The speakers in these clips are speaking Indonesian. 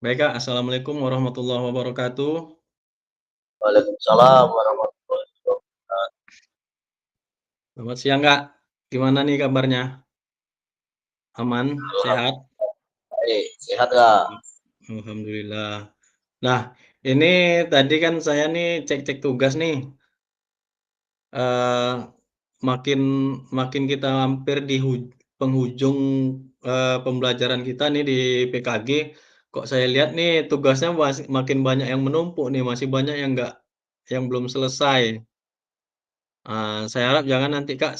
Baik Kak, Assalamualaikum warahmatullahi wabarakatuh. Waalaikumsalam warahmatullahi wabarakatuh. Selamat siang Kak, gimana nih kabarnya? Aman? Sehat? Baik, sehat nggak? Alhamdulillah. Nah, ini tadi kan saya nih cek-cek tugas nih, eee, makin makin kita hampir di penghujung, pembelajaran kita nih di PKG, kok saya lihat nih tugasnya makin banyak yang menumpuk nih, masih banyak yang belum selesai. Saya harap jangan nanti Kak,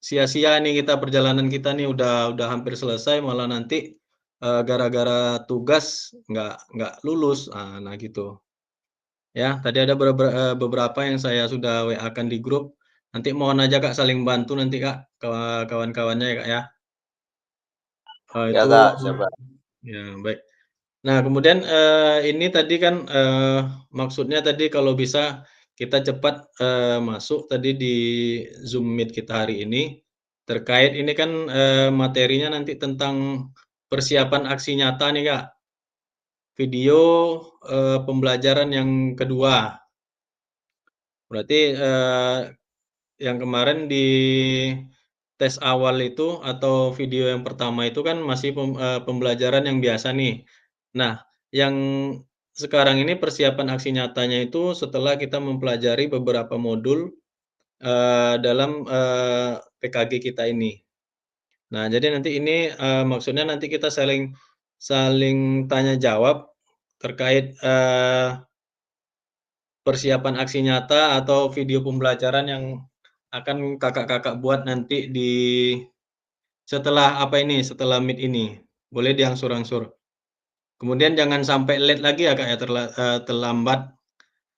sia-sia nih perjalanan kita nih udah hampir selesai malah nanti, gara-gara tugas nggak lulus, nah gitu. Ya, tadi ada beberapa yang saya sudah WA-kan di grup, nanti mohon aja Kak, saling bantu nanti Kak, kawan-kawannya ya Kak ya. Ya Itu Kak, siapa? ya baik. Nah kemudian, ini tadi kan, maksudnya tadi kalau bisa kita cepat, masuk tadi di Zoom Meet kita hari ini, terkait ini kan, materinya nanti tentang persiapan aksi nyata nih Kak, video, pembelajaran yang kedua. Berarti, yang kemarin di tes awal itu atau video yang pertama itu kan masih pembelajaran yang biasa nih. Nah, yang sekarang ini persiapan aksi nyatanya itu setelah kita mempelajari beberapa modul, dalam, PKG kita ini. Nah, jadi nanti ini, maksudnya nanti kita saling saling tanya jawab terkait, persiapan aksi nyata atau video pembelajaran yang akan Kakak-Kakak buat nanti setelah apa ini, setelah Meet ini. Boleh diangsur-angsur. Kemudian jangan sampai late lagi ya, Kak, ya, terlambat.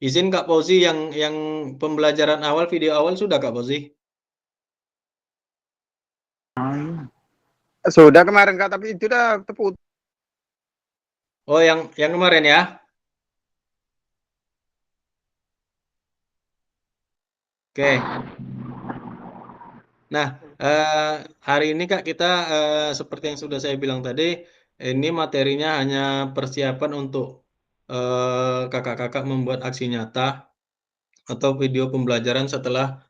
Izin Kak Fauzi yang pembelajaran awal, video awal sudah Kak Fauzi? Sudah kemarin Kak, tapi itu udah terputus. Oh yang kemarin ya? Oke. Nah, hari ini Kak kita, seperti yang sudah saya bilang tadi, ini materinya hanya persiapan untuk, Kakak-kakak membuat aksi nyata atau video pembelajaran setelah,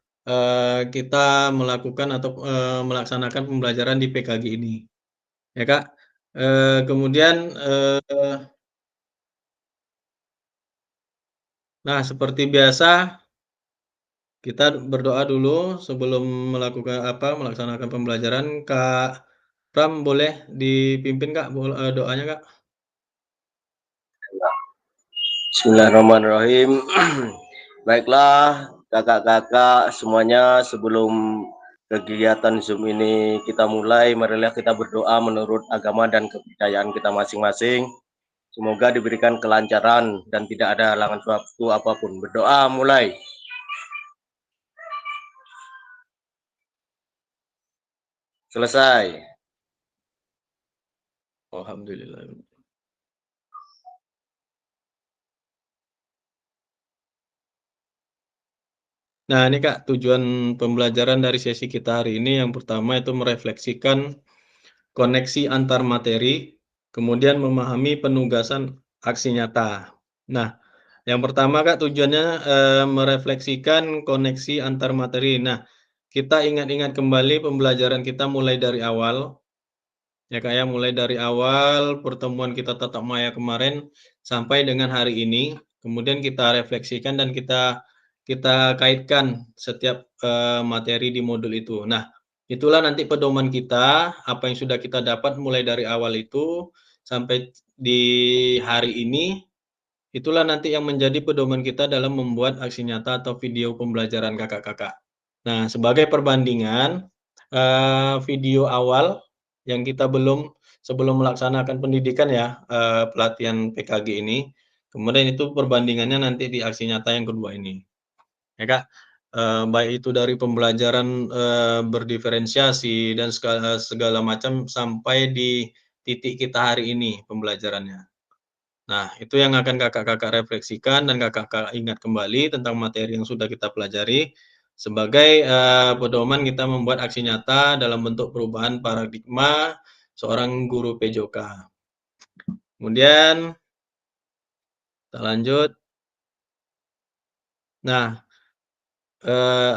kita melakukan atau, melaksanakan pembelajaran di PKG ini, ya Kak. Kemudian, nah seperti biasa kita berdoa dulu sebelum melaksanakan pembelajaran. Kak Pram boleh dipimpin Kak, doanya Kak? Bismillahirrahmanirrahim. Baiklah, kakak-kakak semuanya, sebelum kegiatan Zoom ini kita mulai, marilah kita berdoa menurut agama dan kepercayaan kita masing-masing. Semoga diberikan kelancaran dan tidak ada halangan suatu apapun. Berdoa mulai. Selesai. Alhamdulillah. Nah ini Kak, tujuan pembelajaran dari sesi kita hari ini yang pertama itu merefleksikan koneksi antar materi, kemudian memahami penugasan aksi nyata. Nah, yang pertama Kak, tujuannya, merefleksikan koneksi antar materi. Nah, kita ingat-ingat kembali pembelajaran kita mulai dari awal, ya Kak ya, mulai dari awal pertemuan kita tatap maya kemarin sampai dengan hari ini, kemudian kita refleksikan dan kita kita kaitkan setiap, materi di modul itu. Nah, itulah nanti pedoman kita, apa yang sudah kita dapat mulai dari awal itu sampai di hari ini, itulah nanti yang menjadi pedoman kita dalam membuat aksi nyata atau video pembelajaran Kakak-kakak. Nah, sebagai perbandingan, video awal yang kita sebelum melaksanakan pendidikan ya, pelatihan PKG ini, kemudian itu perbandingannya nanti di aksi nyata yang kedua ini, ya Kak. Baik itu dari pembelajaran, berdiferensiasi dan segala macam sampai di titik kita hari ini pembelajarannya. Nah, itu yang akan Kakak-kakak refleksikan dan Kakak-kakak ingat kembali tentang materi yang sudah kita pelajari sebagai, pedoman kita membuat aksi nyata dalam bentuk perubahan paradigma seorang guru PJOK. Kemudian kita lanjut. Nah,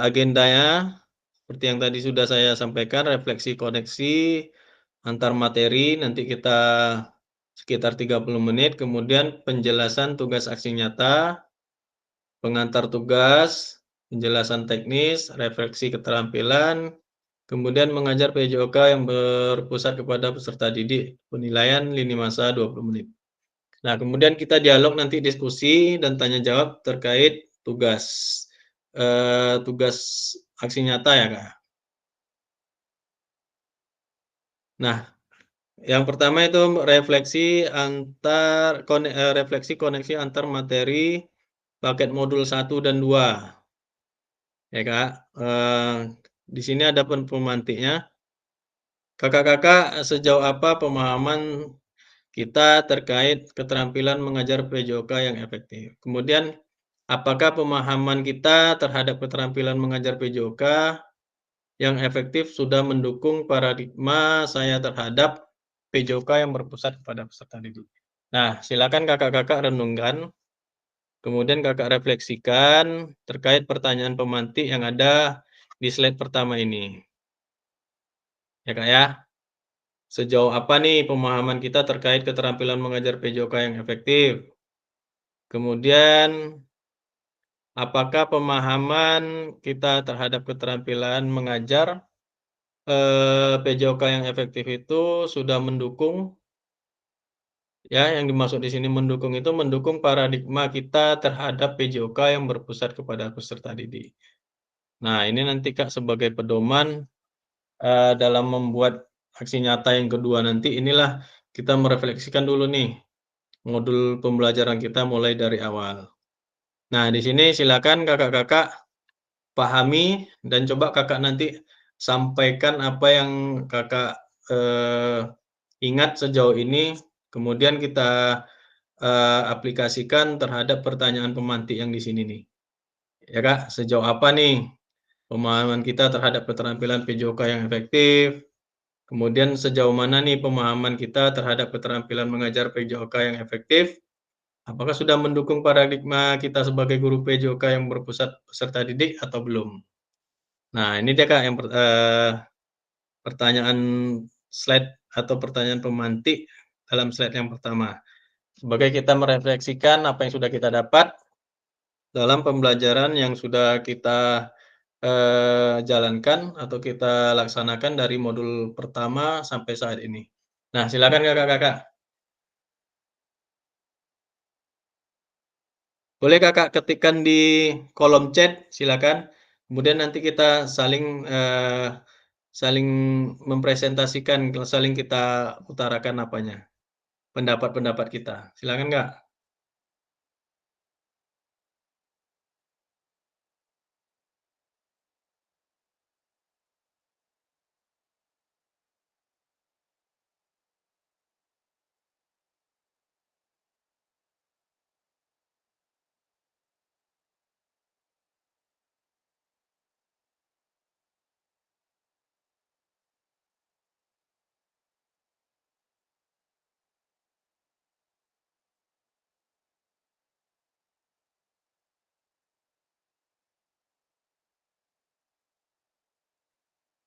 agendanya seperti yang tadi sudah saya sampaikan, refleksi koneksi antar materi, nanti kita sekitar 30 menit, kemudian penjelasan tugas aksi nyata, pengantar tugas, penjelasan teknis, refleksi keterampilan, kemudian mengajar PJOK yang berpusat kepada peserta didik, penilaian lini masa 20 menit. Nah, kemudian kita dialog nanti diskusi dan tanya jawab terkait tugas tugas aksi nyata ya, Kak. Nah, yang pertama itu refleksi koneksi antar materi paket modul 1 dan 2, ya, Kak. Di sini ada pemantiknya. Kakak-kakak, sejauh apa pemahaman kita terkait keterampilan mengajar PJOK yang efektif? Kemudian, apakah pemahaman kita terhadap keterampilan mengajar PJOK yang efektif sudah mendukung paradigma saya terhadap PJOK yang berpusat kepada peserta didik? Nah, silakan kakak-kakak renungkan, kemudian kakak refleksikan terkait pertanyaan pemantik yang ada di slide pertama ini. Ya, Kak, ya. Sejauh apa nih pemahaman kita terkait keterampilan mengajar PJOK yang efektif? Kemudian, apakah pemahaman kita terhadap keterampilan mengajar PJOK yang efektif itu sudah mendukung, ya, yang dimaksud di sini mendukung itu mendukung paradigma kita terhadap PJOK yang berpusat kepada peserta didik. Nah, ini nanti Kak sebagai pedoman dalam membuat aksi nyata yang kedua nanti, inilah kita merefleksikan dulu nih modul pembelajaran kita mulai dari awal. Nah, di sini silakan kakak-kakak pahami dan coba kakak nanti sampaikan apa yang kakak ingat sejauh ini, kemudian kita aplikasikan terhadap pertanyaan pemantik yang di sini nih. Ya, Kak, sejauh apa nih pemahaman kita terhadap keterampilan PJOK yang efektif? Kemudian sejauh mana nih pemahaman kita terhadap keterampilan mengajar PJOK yang efektif? Apakah sudah mendukung paradigma kita sebagai guru PJOK yang berpusat peserta didik atau belum? Nah, ini dia Kak yang pertanyaan slide atau pertanyaan pemantik dalam slide yang pertama. Sebagai kita merefleksikan apa yang sudah kita dapat dalam pembelajaran yang sudah kita jalankan atau kita laksanakan dari modul pertama sampai saat ini. Nah, silakan Kakak-kakak. Boleh Kakak ketikkan di kolom chat, silakan. Kemudian nanti kita saling mempresentasikan, saling kita utarakan apanya, pendapat-pendapat kita. Silakan, Kak.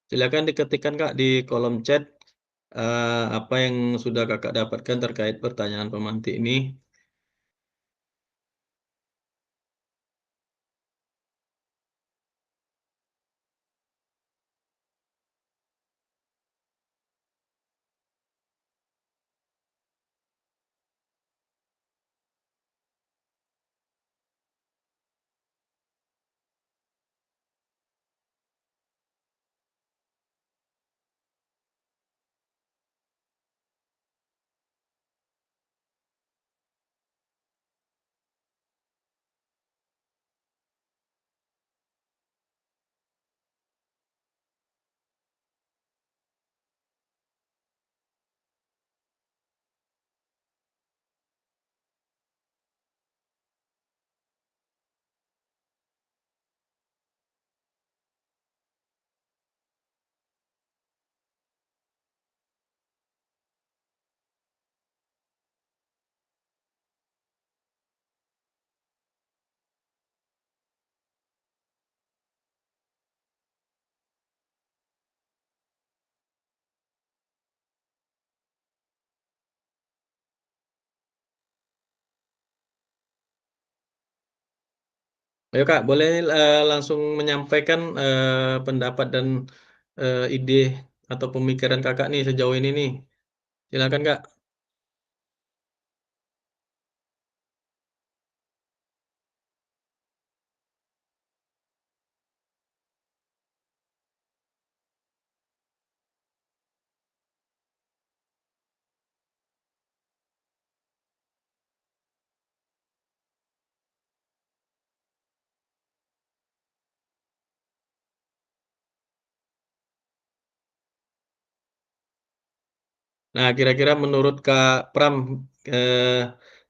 Silakan diketikkan, Kak, di kolom chat, apa yang sudah Kakak dapatkan terkait pertanyaan pemantik ini. Ayo Kak, boleh langsung menyampaikan pendapat dan ide atau pemikiran Kakak nih sejauh ini nih. Silakan Kak. Nah, kira-kira menurut Kak Pram,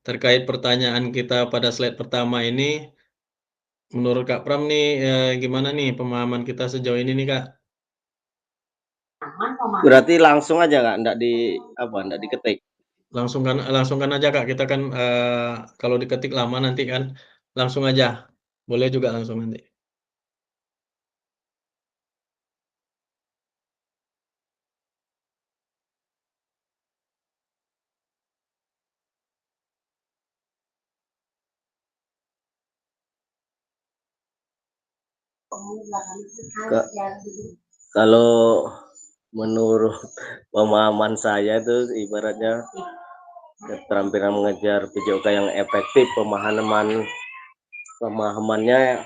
terkait pertanyaan kita pada slide pertama ini, menurut Kak Pram nih, gimana nih pemahaman kita sejauh ini nih Kak? Berarti langsung aja Kak, enggak diketik. Langsungkan aja Kak, kita kan kalau diketik lama nanti kan, langsung aja. Boleh juga langsung nanti. Kalau menurut pemahaman saya itu ibaratnya keterampilan mengejar PJOK yang efektif, pemahamannya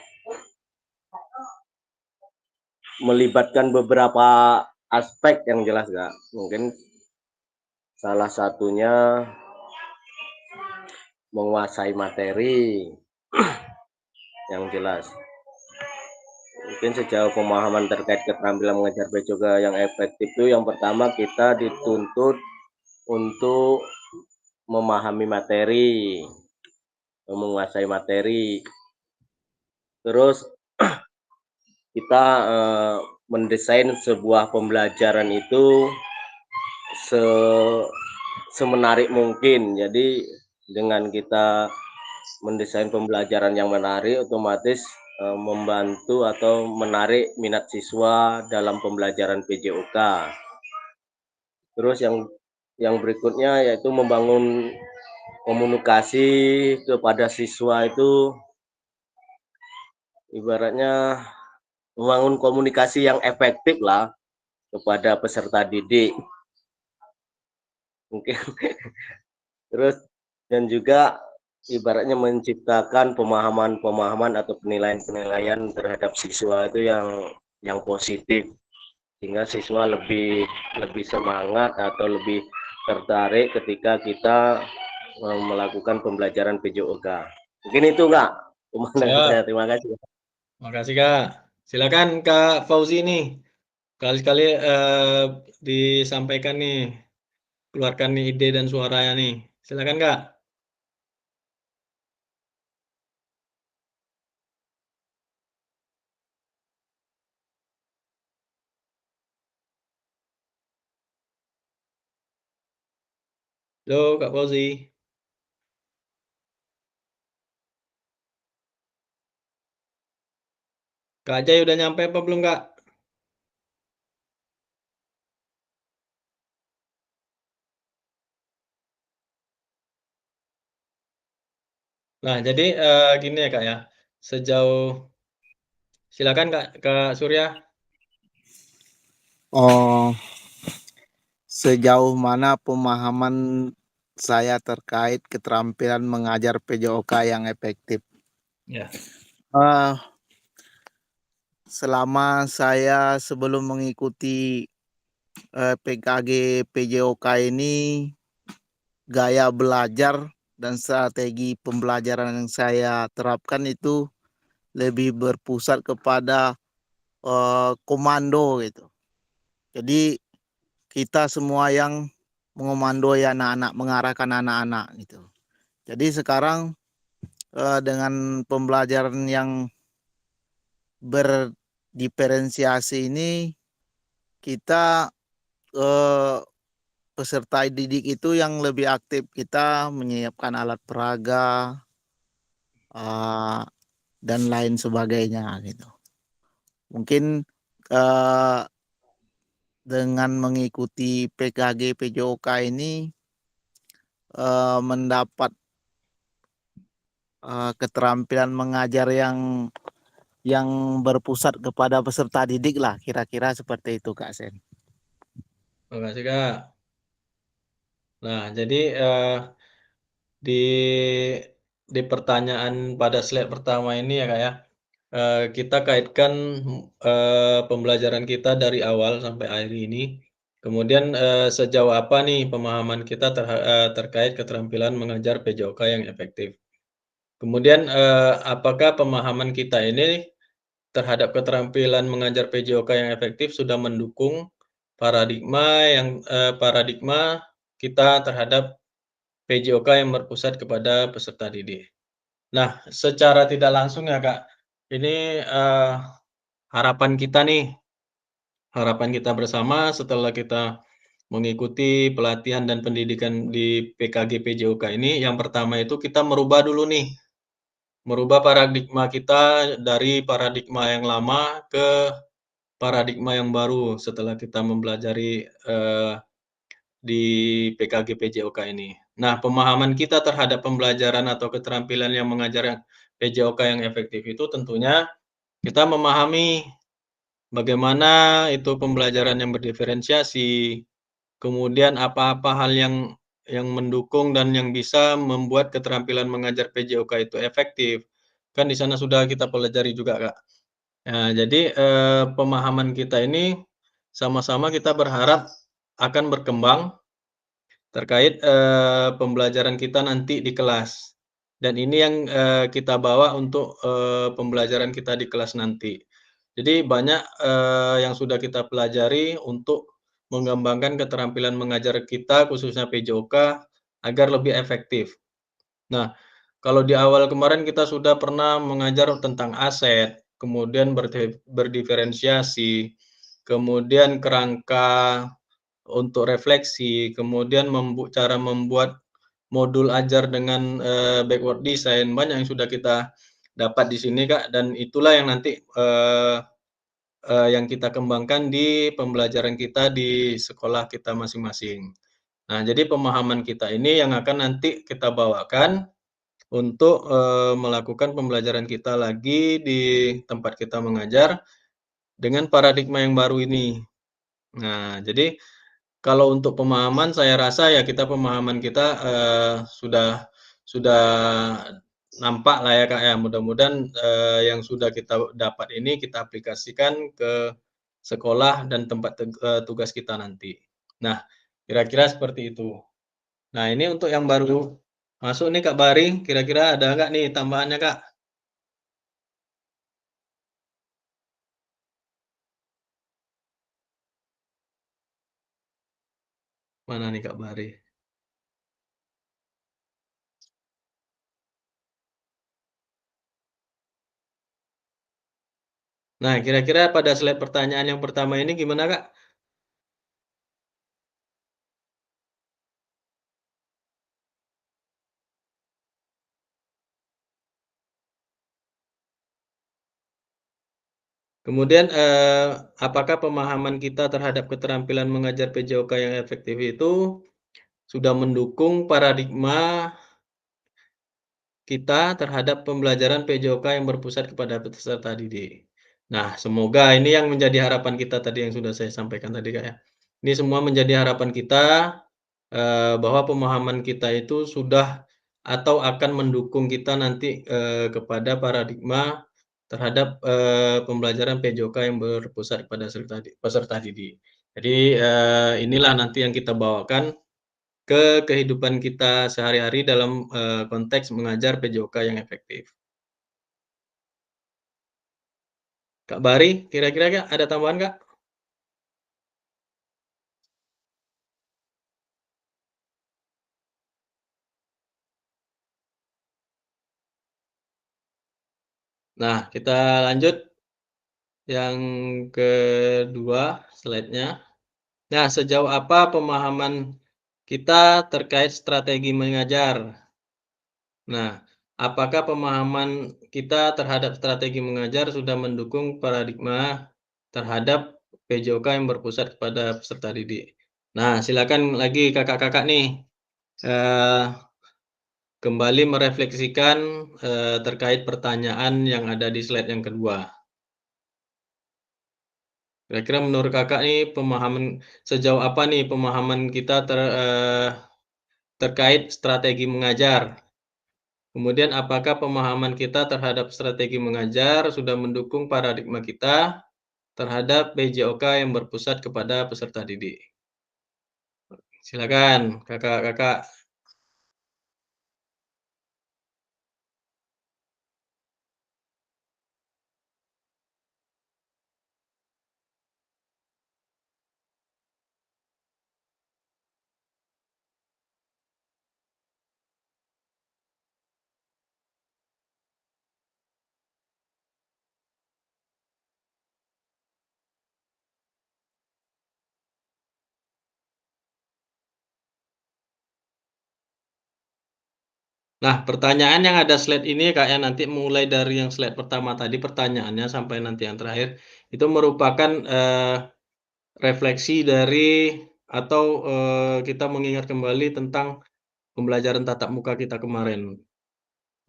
melibatkan beberapa aspek yang jelas Kak. Mungkin salah satunya menguasai materi yang jelas. Mungkin sejauh pemahaman terkait keterampilan mengejar PJOK yang efektif itu yang pertama kita dituntut untuk memahami materi, menguasai materi. Terus kita mendesain sebuah pembelajaran itu se semenarik mungkin. Jadi dengan kita mendesain pembelajaran yang menarik, otomatis membantu atau menarik minat siswa dalam pembelajaran PJOK. Terus yang berikutnya yaitu membangun komunikasi kepada siswa itu ibaratnya membangun komunikasi yang efektif lah kepada peserta didik. Mungkin terus dan juga ibaratnya menciptakan pemahaman atau penilaian terhadap siswa itu yang positif sehingga siswa lebih semangat atau lebih tertarik ketika kita melakukan pembelajaran PJOK. Mungkin itu Kak pemandangan saya. Siap, Terima kasih. makasih Kak. Silakan Kak Fauzi nih, sekali-sekali disampaikan nih, keluarkan nih ide dan suaranya nih. Silakan Kak. Halo Kak Fauzi. Kak Jai udah nyampe apa belum Kak? Nah, jadi gini ya Kak ya, sejauh silakan Kak Surya. Oh, sejauh mana pemahaman saya terkait keterampilan mengajar PJOK yang efektif? Ya. Eh, Selama saya sebelum mengikuti PKG PJOK ini, gaya belajar dan strategi pembelajaran yang saya terapkan itu lebih berpusat kepada komando gitu. Jadi kita semua yang mengomandoi anak-anak, mengarahkan anak-anak gitu. Jadi sekarang dengan pembelajaran yang berdiferensiasi ini, kita eh, peserta didik itu yang lebih aktif. Kita menyiapkan alat peraga eh, dan lain sebagainya gitu. Mungkin eh, dengan mengikuti PKG PJOK ini mendapat keterampilan mengajar yang berpusat kepada peserta didik lah, kira-kira seperti itu Kak Sen. Terima kasih, Kak. Nah, jadi di pertanyaan pada slide pertama ini ya, Kak, ya, kita kaitkan, pembelajaran kita dari awal sampai akhir ini. Kemudian, sejauh apa nih pemahaman kita terkait keterampilan mengajar PJOK yang efektif. Kemudian, apakah pemahaman kita ini terhadap keterampilan mengajar PJOK yang efektif sudah mendukung paradigma kita terhadap PJOK yang berpusat kepada peserta didik. Nah, secara tidak langsung ya, Kak, ini, harapan kita nih, harapan kita bersama setelah kita mengikuti pelatihan dan pendidikan di PKG PJOK ini, yang pertama itu kita merubah dulu nih, merubah paradigma kita dari paradigma yang lama ke paradigma yang baru setelah kita mempelajari, di PKG PJOK ini. Nah, pemahaman kita terhadap pembelajaran atau keterampilan yang mengajar yang PJOK yang efektif itu tentunya kita memahami bagaimana itu pembelajaran yang berdiferensiasi, kemudian apa-apa hal yang mendukung dan yang bisa membuat keterampilan mengajar PJOK itu efektif. Kan di sana sudah kita pelajari juga, Kak. Nah, jadi, pemahaman kita ini sama-sama kita berharap akan berkembang terkait, pembelajaran kita nanti di kelas. Dan ini yang, kita bawa untuk, pembelajaran kita di kelas nanti. Jadi banyak, yang sudah kita pelajari untuk mengembangkan keterampilan mengajar kita, khususnya PJOK, agar lebih efektif. Nah, kalau di awal kemarin kita sudah pernah mengajar tentang aset, kemudian berdiferensiasi, kemudian kerangka untuk refleksi, kemudian cara membuat modul ajar dengan, backward design, banyak yang sudah kita dapat di sini, Kak, dan itulah yang nanti, yang kita kembangkan di pembelajaran kita di sekolah kita masing-masing. Nah, jadi pemahaman kita ini yang akan nanti kita bawakan untuk, melakukan pembelajaran kita lagi di tempat kita mengajar dengan paradigma yang baru ini. Nah, jadi kalau untuk pemahaman saya rasa ya pemahaman kita, sudah nampak lah ya, Kak, ya. Mudah-mudahan, yang sudah kita dapat ini kita aplikasikan ke sekolah dan tempat tugas kita nanti. Nah, kira-kira seperti itu. Nah, ini untuk yang baru masuk nih, Kak Bari, kira-kira ada nggak nih tambahannya, Kak? Mana nih, Kak Bari? Nah, kira-kira pada slide pertanyaan yang pertama ini gimana, Kak? Kemudian, apakah pemahaman kita terhadap keterampilan mengajar PJOK yang efektif itu sudah mendukung paradigma kita terhadap pembelajaran PJOK yang berpusat kepada peserta didik. Nah, semoga ini yang menjadi harapan kita tadi yang sudah saya sampaikan tadi, Kak, ya. Ini semua menjadi harapan kita, bahwa pemahaman kita itu sudah atau akan mendukung kita nanti, kepada paradigma terhadap, pembelajaran PJOK yang berpusat pada peserta didik. Jadi, inilah nanti yang kita bawakan ke kehidupan kita sehari-hari dalam, konteks mengajar PJOK yang efektif. Kak Bari, kira-kira Kak, ada tambahan, Kak? Nah, kita lanjut yang kedua slide-nya. Nah, sejauh apa pemahaman kita terkait strategi mengajar? Nah, apakah pemahaman kita terhadap strategi mengajar sudah mendukung paradigma terhadap PJOK yang berpusat kepada peserta didik? Nah, silakan lagi kakak-kakak nih, eee, kembali merefleksikan terkait pertanyaan yang ada di slide yang kedua. Kira-kira menurut Kakak nih sejauh apa nih pemahaman kita terkait strategi mengajar? Kemudian apakah pemahaman kita terhadap strategi mengajar sudah mendukung paradigma kita terhadap PJOK yang berpusat kepada peserta didik? Silakan Kakak-kakak. Nah, pertanyaan yang ada slide ini Kak ya, nanti mulai dari yang slide pertama tadi pertanyaannya sampai nanti yang terakhir, itu merupakan, refleksi dari atau, kita mengingat kembali tentang pembelajaran tatap muka kita kemarin.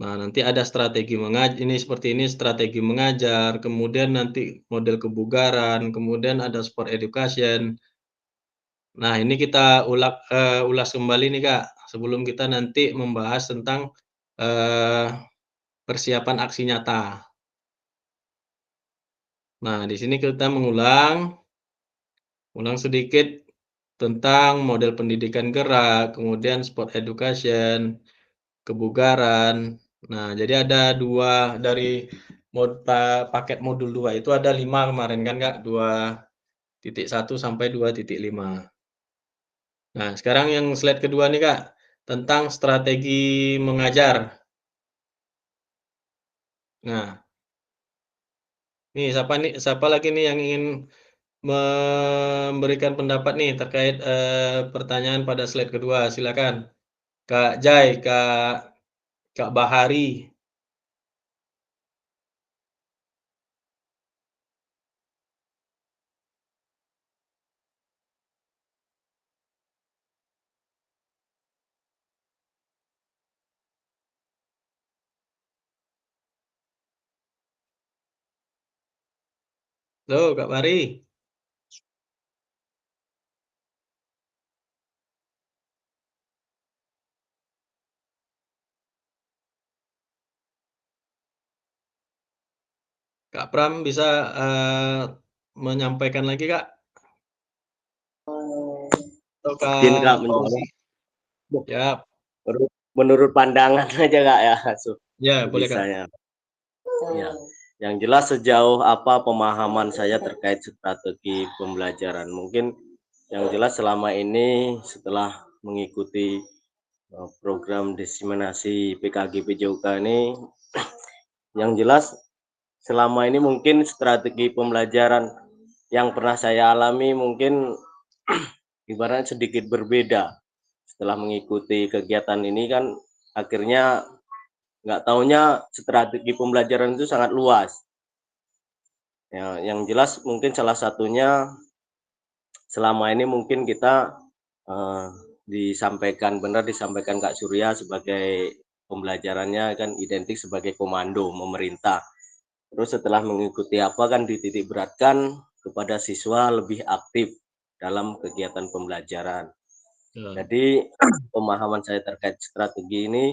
Nah, nanti ada seperti ini strategi mengajar, kemudian nanti model kebugaran, kemudian ada sport education. Nah, ini kita ulas kembali nih, Kak, sebelum kita nanti membahas tentang, eee, persiapan aksi nyata. Nah, di sini kita ulang sedikit tentang model pendidikan gerak, kemudian sport education, kebugaran. Nah, jadi ada 2 dari paket modul 2 itu ada 5 kemarin kan, Kak, 2.1 sampai 2.5. Nah, sekarang yang slide kedua nih, Kak, tentang strategi mengajar. Nah, nih siapa lagi nih yang ingin memberikan pendapat nih terkait, pertanyaan pada slide kedua, silakan. Kak Jai, Kak Bahari. Loh, Kak Bahari. Kak Pram bisa, menyampaikan lagi, Kak? Atau Mungkin Kak Kak menjawab Fauzi? Siap. menurut pandangan aja Kak ya, Ya, boleh, bisa Kak. ya. Ya, yang jelas sejauh apa pemahaman saya terkait strategi pembelajaran. Mungkin yang jelas selama ini setelah mengikuti program diseminasi PKG PJOK ini, yang jelas selama ini mungkin strategi pembelajaran yang pernah saya alami mungkin ibaratnya sedikit berbeda. Setelah mengikuti kegiatan ini kan akhirnya nggak taunya strategi pembelajaran itu sangat luas. Ya, yang jelas mungkin salah satunya selama ini mungkin kita disampaikan Kak Surya sebagai pembelajarannya kan identik sebagai komando memerintah. Terus setelah mengikuti apa kan dititik beratkan kepada siswa lebih aktif dalam kegiatan pembelajaran. Jadi pemahaman saya terkait strategi ini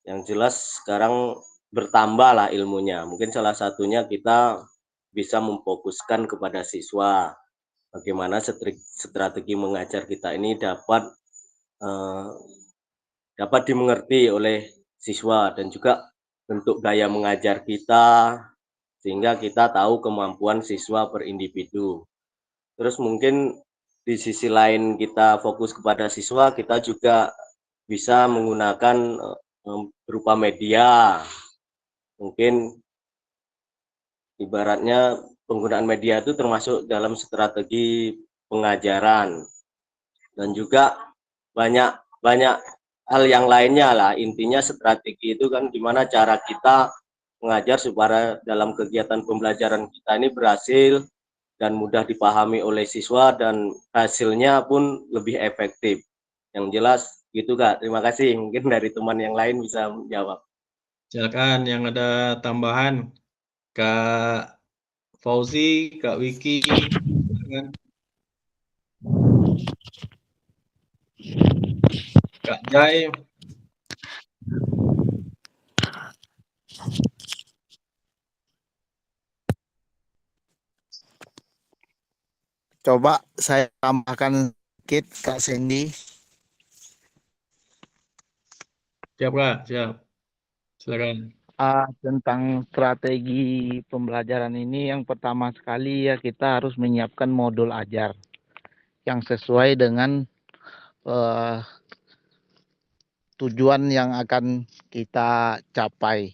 yang jelas sekarang bertambah lah ilmunya. Mungkin salah satunya kita bisa memfokuskan kepada siswa. Bagaimana strategi mengajar kita ini dapat dimengerti oleh siswa dan juga bentuk gaya mengajar kita sehingga kita tahu kemampuan siswa per individu. Terus mungkin di sisi lain kita fokus kepada siswa, kita juga bisa menggunakan berupa media. Mungkin ibaratnya penggunaan media itu termasuk dalam strategi pengajaran dan juga banyak banyak hal yang lainnya lah. Intinya strategi itu kan gimana cara kita mengajar supaya dalam kegiatan pembelajaran kita ini berhasil dan mudah dipahami oleh siswa dan hasilnya pun lebih efektif. Yang jelas Gitu Kak, terima kasih. Mungkin dari teman yang lain bisa menjawab. Silakan yang ada tambahan, Kak Fauzi, Kak Wiki, silakan. Kak Jai. Coba saya tambahkan sedikit Kak Sandy. Siap Kak, siap. Silakan. Tentang strategi pembelajaran ini, yang pertama sekali ya kita harus menyiapkan modul ajar yang sesuai dengan eh, tujuan yang akan kita capai.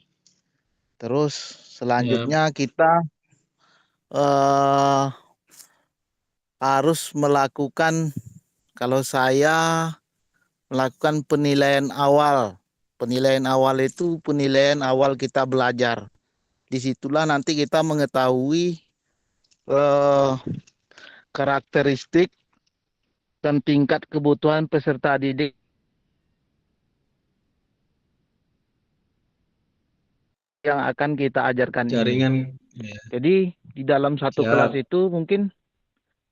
Terus Ya, selanjutnya kita eh, harus melakukan, kalau saya melakukan penilaian awal. Penilaian awal itu penilaian awal kita belajar. Disitulah nanti kita mengetahui eh, karakteristik dan tingkat kebutuhan peserta didik yang akan kita ajarkan ini. jaringan. Ya, Jadi di dalam satu kelas siap. itu mungkin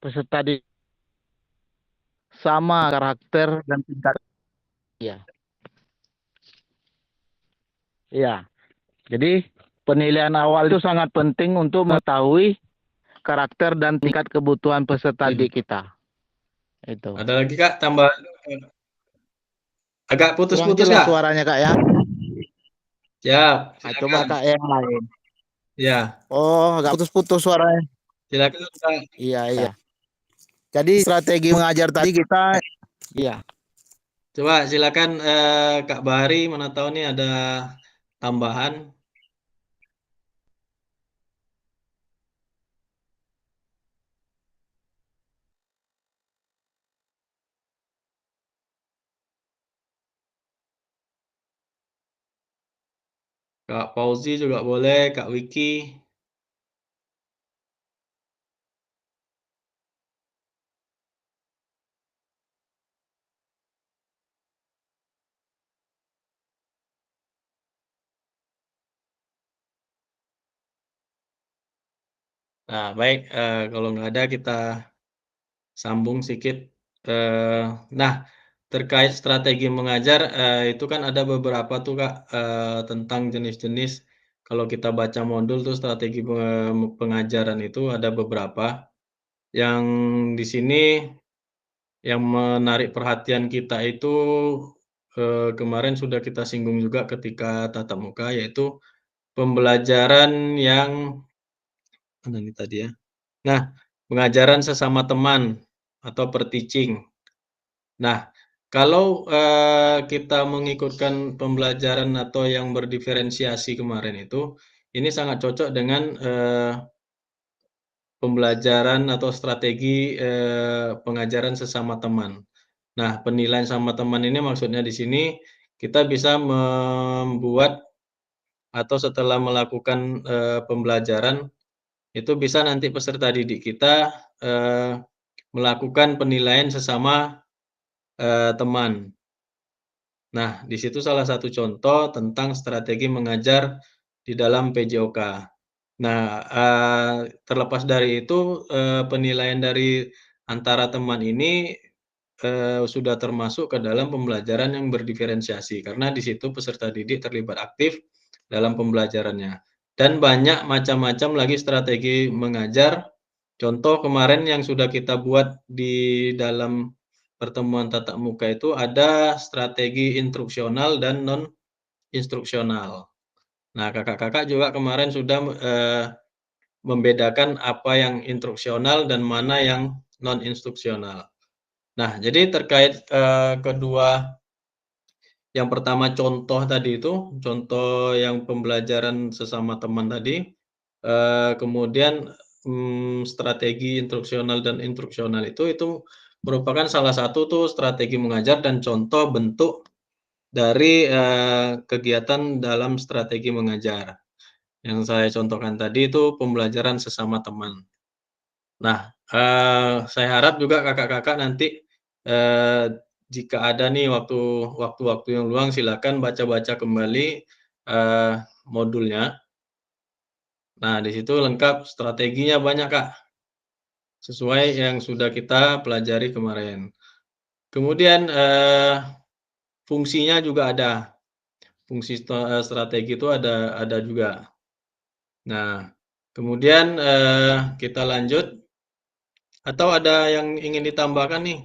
peserta didik sama karakter dan tingkat. Ya, ya. Jadi penilaian awal itu sangat penting untuk mengetahui karakter dan tingkat kebutuhan peserta Ya. didik kita. Itu. Ada lagi Kak tambahan? Agak Kurang putus-putus jelas Kak. suaranya Kak ya. Siap, Coba silakan. Kak yang lain. Ya, Oh, agak putus-putus suaranya. silakan Kak. Iya, iya. Jadi strategi mengajar tadi kita, iya. Coba silakan Kak Bahari, mana tahu nih ada tambahan. Kak Fauzi juga boleh, Kak Wiki. Nah, baik, kalau nggak ada kita sambung sedikit. Nah, terkait strategi mengajar, itu kan ada beberapa tuh Kak, tentang jenis-jenis kalau kita baca modul tuh strategi pengajaran itu ada beberapa. Yang di sini yang menarik perhatian kita itu, kemarin sudah kita singgung juga ketika tatap muka, yaitu pembelajaran yang mana nih tadi ya? Nah, pengajaran sesama teman atau per-teaching. Nah, kalau, kita mengikutkan pembelajaran atau yang berdiferensiasi kemarin itu, ini sangat cocok dengan, pembelajaran atau strategi, pengajaran sesama teman. Nah, penilaian sama teman ini maksudnya di sini, kita bisa membuat atau setelah melakukan, pembelajaran, itu bisa nanti peserta didik kita, melakukan penilaian sesama, teman. Nah, di situ salah satu contoh tentang strategi mengajar di dalam PJOK. Nah, terlepas dari itu, penilaian dari antara teman ini, sudah termasuk ke dalam pembelajaran yang berdiferensiasi, karena di situ peserta didik terlibat aktif dalam pembelajarannya. Dan banyak macam-macam lagi strategi mengajar. Contoh kemarin yang sudah kita buat di dalam pertemuan tatap muka itu ada strategi instruksional dan non instruksional. Nah, kakak-kakak juga kemarin sudah, membedakan apa yang instruksional dan mana yang non instruksional. Nah, jadi terkait, kedua yang pertama contoh tadi itu, contoh yang pembelajaran sesama teman tadi, kemudian, strategi instruksional dan instruksional itu merupakan salah satu tuh strategi mengajar dan contoh bentuk dari, kegiatan dalam strategi mengajar. Yang saya contohkan tadi itu pembelajaran sesama teman. Nah, saya harap juga kakak-kakak nanti, eee, jika ada nih waktu-waktu yang luang silakan baca-baca kembali, modulnya. Nah, di situ lengkap strateginya banyak, Kak, sesuai yang sudah kita pelajari kemarin. Kemudian, fungsinya juga ada, fungsi strategi itu ada juga. Nah, kemudian, kita lanjut atau ada yang ingin ditambahkan nih?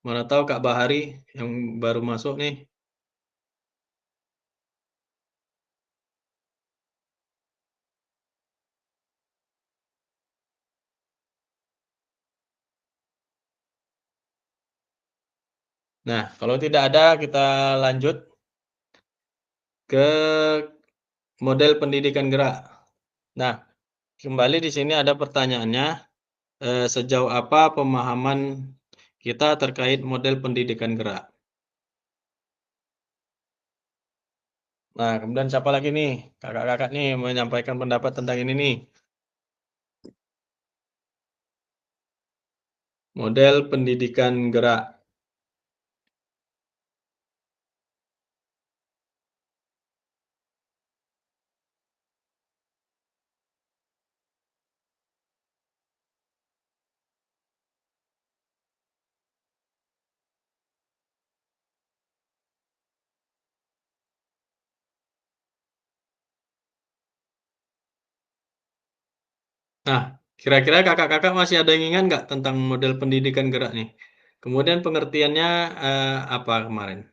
Mana tahu Kak Bahari yang baru masuk nih. Nah, kalau tidak ada kita lanjut ke model pendidikan gerak. Nah, kembali di sini ada pertanyaannya, sejauh apa pemahaman kita terkait model pendidikan gerak? Nah, kemudian siapa lagi nih? Kakak-kakak nih menyampaikan pendapat tentang ini nih, model pendidikan gerak. Nah, kira-kira kakak-kakak masih ada yang ingat nggak tentang model pendidikan gerak nih? Kemudian pengertiannya, apa kemarin?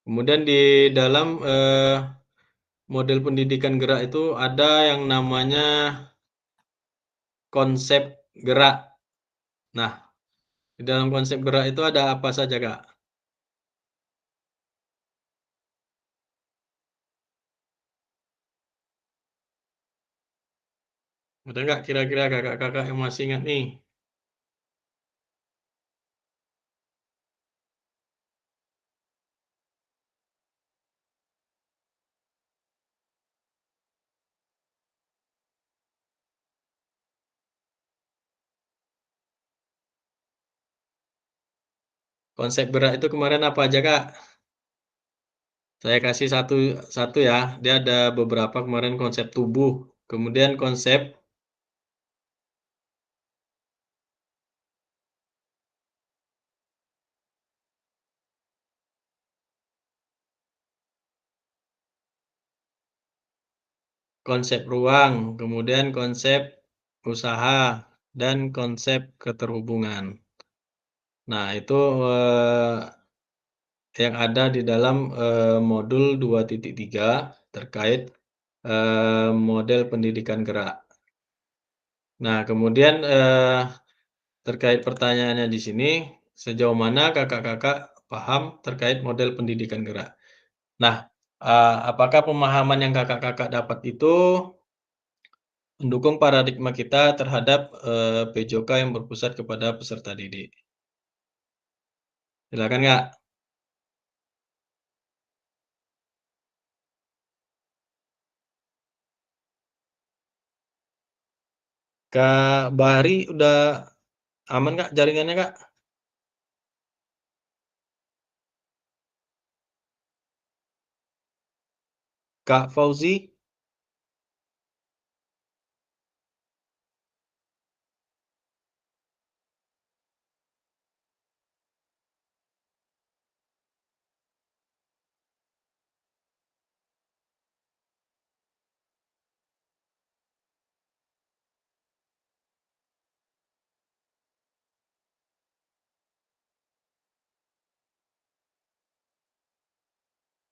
Kemudian di dalam, model pendidikan gerak itu ada yang namanya konsep gerak. Nah, di dalam konsep gerak itu ada apa saja, Kak? Ada nggak kira-kira kakak-kakak yang masih ingat nih? Konsep gerak itu kemarin apa aja, Kak? Saya kasih satu satu ya, dia ada beberapa kemarin konsep tubuh, kemudian konsep ruang, kemudian konsep usaha, dan konsep keterhubungan. Nah, itu, yang ada di dalam, modul 2.3 terkait, model pendidikan gerak. Nah, kemudian, terkait pertanyaannya di sini, sejauh mana kakak-kakak paham terkait model pendidikan gerak? Nah, apakah pemahaman yang kakak-kakak dapat itu mendukung paradigma kita terhadap, PJOK yang berpusat kepada peserta didik? Silakan, Kak. Kak Bahari udah aman, Kak, jaringannya, Kak? Kak Fauzi?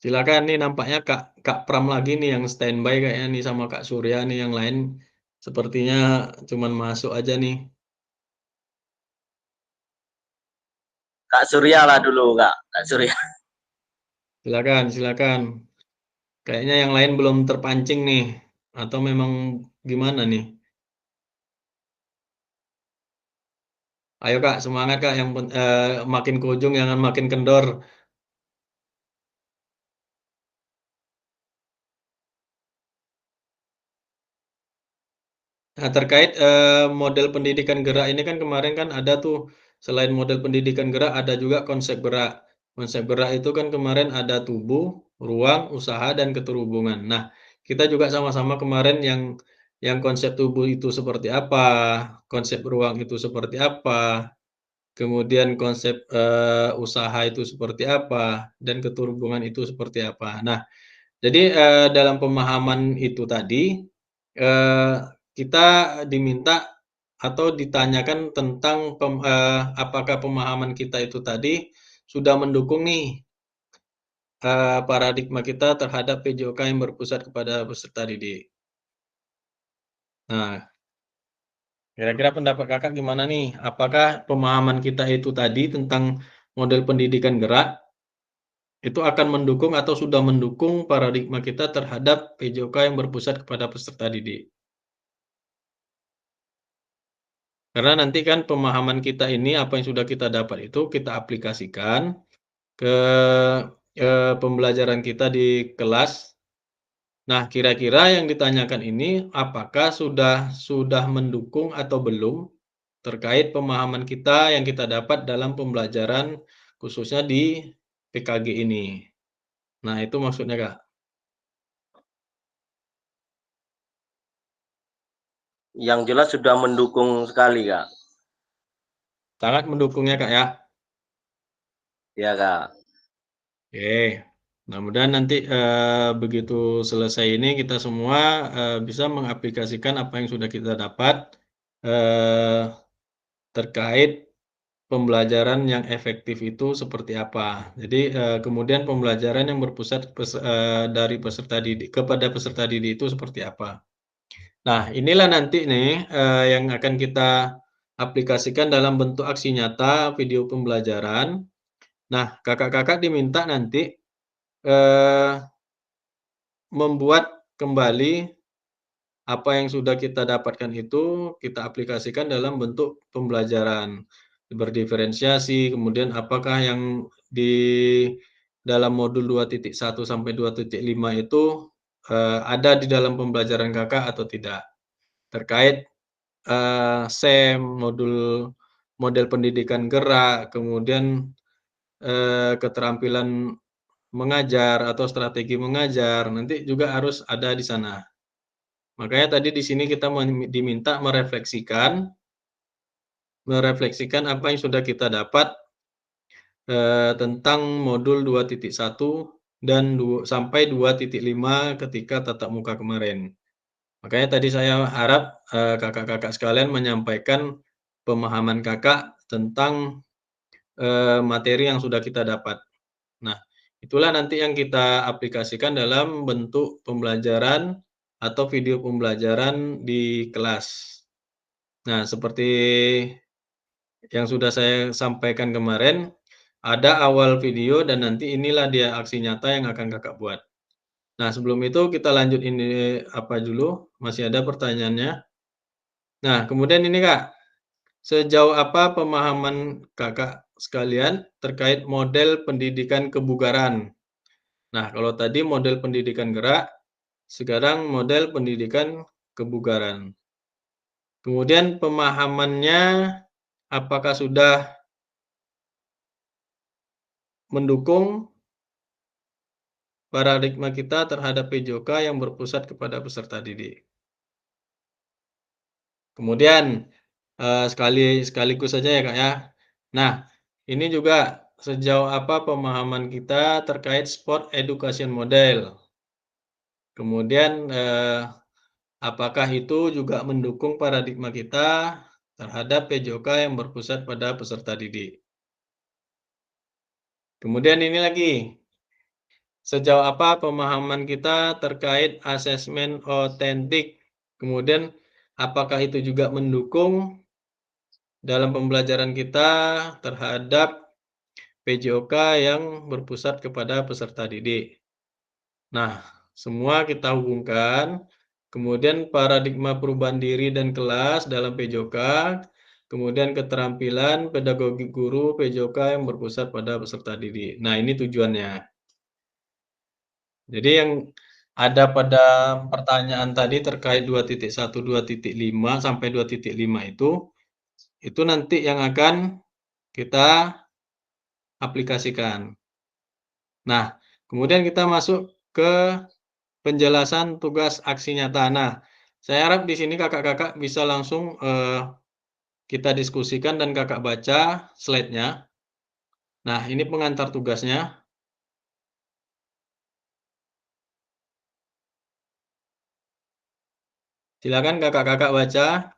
Silakan nih nampaknya Kak Kak Pram lagi nih yang standby kayaknya nih sama Kak Surya nih, yang lain sepertinya cuman masuk aja nih. Kak Surya lah dulu, Kak Surya. Silakan silakan. Kayaknya yang lain belum terpancing nih, atau memang gimana nih? Ayo Kak, semangat Kak, makin ke ujung jangan makin kendor. Nah, terkait, model pendidikan gerak ini kan kemarin kan ada tuh, selain model pendidikan gerak ada juga konsep gerak. Konsep gerak itu kan kemarin ada tubuh, ruang, usaha, dan keterhubungan. Nah, kita juga sama-sama kemarin yang konsep tubuh itu seperti apa, konsep ruang itu seperti apa, kemudian konsep, usaha itu seperti apa, dan keterhubungan itu seperti apa. Nah, jadi, dalam pemahaman itu tadi, eee, kita diminta atau ditanyakan tentang apakah pemahaman kita itu tadi sudah mendukung nih, paradigma kita terhadap PJOK yang berpusat kepada peserta didik. Nah, kira-kira pendapat Kakak gimana nih? Apakah pemahaman kita itu tadi tentang model pendidikan gerak, itu akan mendukung atau sudah mendukung paradigma kita terhadap PJOK yang berpusat kepada peserta didik? Karena nanti kan pemahaman kita ini, apa yang sudah kita dapat itu kita aplikasikan ke, pembelajaran kita di kelas. Nah, kira-kira yang ditanyakan ini apakah sudah mendukung atau belum terkait pemahaman kita yang kita dapat dalam pembelajaran khususnya di PKG ini. Nah, itu maksudnya, Kak. Yang jelas sudah mendukung sekali, Kak. Sangat mendukungnya, Kak, ya. Ya, Kak. Oke. Mudah-mudahan nanti, begitu selesai ini kita semua, bisa mengaplikasikan apa yang sudah kita dapat, eee, terkait pembelajaran yang efektif itu seperti apa. Jadi, kemudian pembelajaran yang berpusat dari peserta didik kepada peserta didik itu seperti apa. Nah, inilah nanti nih, yang akan kita aplikasikan dalam bentuk aksi nyata video pembelajaran. Nah, Kakak-kakak diminta nanti, eee membuat kembali apa yang sudah kita dapatkan itu, kita aplikasikan dalam bentuk pembelajaran. Berdiferensiasi, kemudian apakah yang di dalam modul 2.1 sampai 2.5 itu, ada di dalam pembelajaran Kakak atau tidak. Terkait, SEM, model pendidikan gerak, kemudian, keterampilan mengajar atau strategi mengajar, nanti juga harus ada di sana. Makanya tadi di sini kita diminta merefleksikan apa yang sudah kita dapat, tentang modul 2.1 dan sampai 2.5 ketika tatap muka kemarin. Makanya tadi saya harap, Kakak-kakak sekalian menyampaikan pemahaman Kakak tentang, materi yang sudah kita dapat. Nah, itulah nanti yang kita aplikasikan dalam bentuk pembelajaran atau video pembelajaran di kelas. Nah, seperti yang sudah saya sampaikan kemarin, ada awal video dan nanti inilah dia aksi nyata yang akan Kakak buat. Nah, sebelum itu kita lanjut ini apa dulu, masih ada pertanyaannya? Nah, kemudian ini Kak, sejauh apa pemahaman Kakak sekalian terkait model pendidikan kebugaran? Nah, kalau tadi model pendidikan gerak, sekarang model pendidikan kebugaran. Kemudian pemahamannya apakah sudah mendukung paradigma kita terhadap PJOK yang berpusat kepada peserta didik. Kemudian, sekaligus saja ya, Kak, ya. Nah, ini juga sejauh apa pemahaman kita terkait sport education model. Kemudian, apakah itu juga mendukung paradigma kita terhadap PJOK yang berpusat pada peserta didik. Kemudian ini lagi, sejauh apa pemahaman kita terkait asesmen otentik? Kemudian, apakah itu juga mendukung dalam pembelajaran kita terhadap PJOK yang berpusat kepada peserta didik? Nah, semua kita hubungkan, kemudian paradigma perubahan diri dan kelas dalam PJOK, kemudian keterampilan pedagogi guru PJOK yang berpusat pada peserta didik. Nah, ini tujuannya. Jadi yang ada pada pertanyaan tadi terkait 2.1, 2.5 sampai 2.5 itu nanti yang akan kita aplikasikan. Nah, kemudian kita masuk ke penjelasan tugas aksi nyata. Nah, saya harap di sini kakak-kakak bisa langsung kita diskusikan dan kakak baca slide-nya. Nah, ini pengantar tugasnya. Silakan kakak-kakak baca.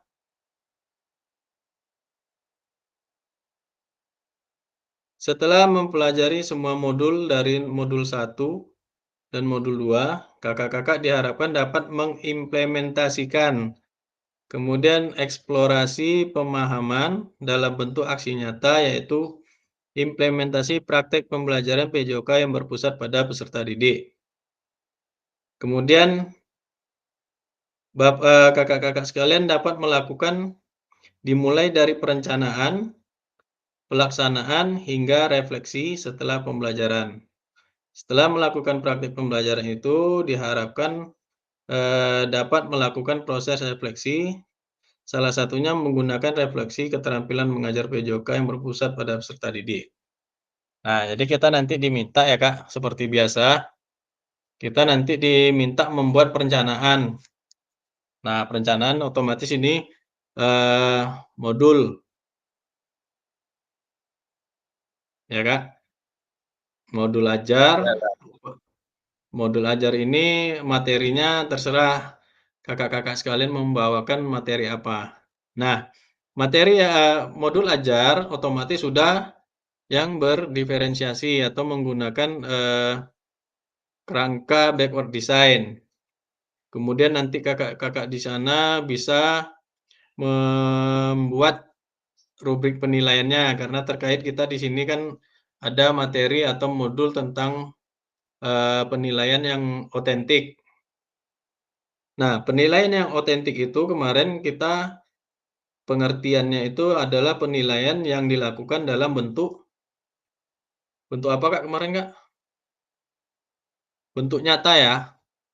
Setelah mempelajari semua modul dari modul 1 dan modul 2, kakak-kakak diharapkan dapat mengimplementasikan, kemudian eksplorasi pemahaman dalam bentuk aksi nyata, yaitu implementasi praktek pembelajaran PJOK yang berpusat pada peserta didik. Kemudian kakak-kakak sekalian dapat melakukan dimulai dari perencanaan, pelaksanaan, hingga refleksi setelah pembelajaran. Setelah melakukan praktik pembelajaran itu diharapkan dapat melakukan proses refleksi, salah satunya menggunakan refleksi keterampilan mengajar PJOK yang berpusat pada peserta didik. Nah, jadi kita nanti diminta ya Kak, seperti biasa, kita nanti diminta membuat perencanaan. Nah, perencanaan otomatis ini modul, ya Kak. Modul ajar. Ya, Kak. Modul ajar ini materinya terserah kakak-kakak sekalian membawakan materi apa. Nah, materi modul ajar otomatis sudah yang berdiferensiasi atau menggunakan kerangka backward design. Kemudian nanti kakak-kakak di sana bisa membuat rubrik penilaiannya karena terkait kita di sini kan ada materi atau modul tentang penilaian yang otentik. Nah, penilaian yang otentik itu kemarin kita pengertiannya itu adalah penilaian yang dilakukan dalam bentuk apa Kak kemarin Kak? Bentuk nyata ya,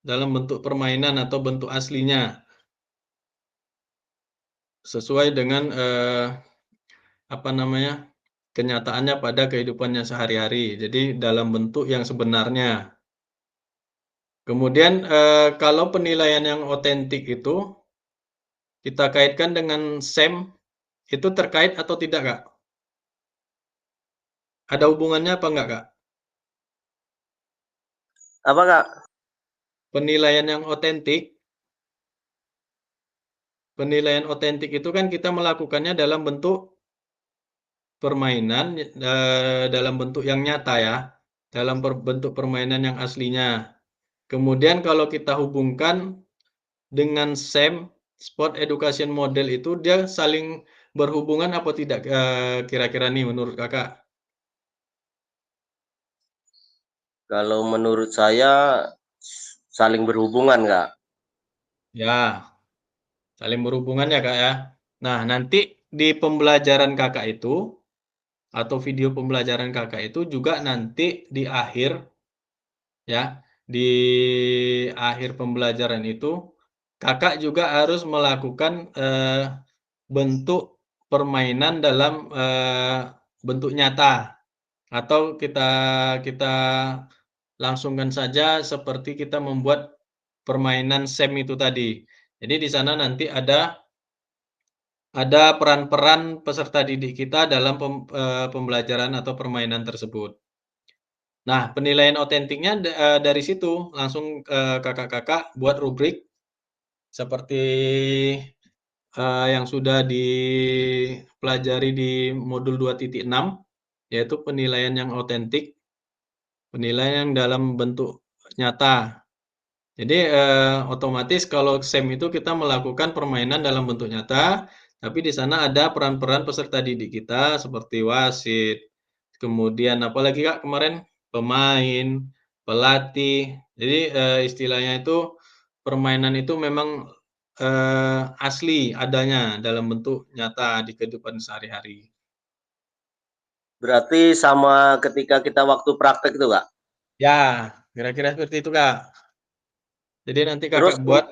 dalam bentuk permainan atau bentuk aslinya, sesuai dengan apa namanya, kenyataannya pada kehidupannya sehari-hari. Jadi dalam bentuk yang sebenarnya. Kemudian kalau penilaian yang otentik itu kita kaitkan dengan SEM, itu terkait atau tidak Kak? Ada hubungannya apa enggak Kak? Apa Kak? Penilaian yang otentik itu kan kita melakukannya dalam bentuk permainan, dalam bentuk yang nyata ya, dalam bentuk permainan yang aslinya. Kemudian kalau kita hubungkan dengan SEM, Sport Education Model itu dia saling berhubungan apa tidak, kira-kira nih menurut Kakak? Kalau menurut saya saling berhubungan, Kak. Ya, saling berhubungan ya Kak ya. Nah, nanti di pembelajaran Kakak itu, atau video pembelajaran Kakak itu juga nanti di akhir ya, di akhir pembelajaran itu Kakak juga harus melakukan bentuk permainan dalam bentuk nyata atau kita kita langsungkan saja seperti kita membuat permainan SEM itu tadi. Jadi di sana nanti ada peran-peran peserta didik kita dalam pembelajaran atau permainan tersebut. Nah, penilaian otentiknya dari situ, langsung, kakak-kakak buat rubrik seperti, yang sudah dipelajari di modul 2.6, yaitu penilaian yang otentik, penilaian yang dalam bentuk nyata. Jadi, otomatis kalau SEM itu kita melakukan permainan dalam bentuk nyata, tapi di sana ada peran-peran peserta didik kita seperti wasit, kemudian apalagi Kak kemarin? Pemain, pelatih. Jadi, istilahnya itu permainan itu memang, asli adanya dalam bentuk nyata di kehidupan sehari-hari. Berarti sama ketika kita waktu praktek itu, Kak? Ya, kira-kira seperti itu, Kak. Jadi nanti Terus Kakak buat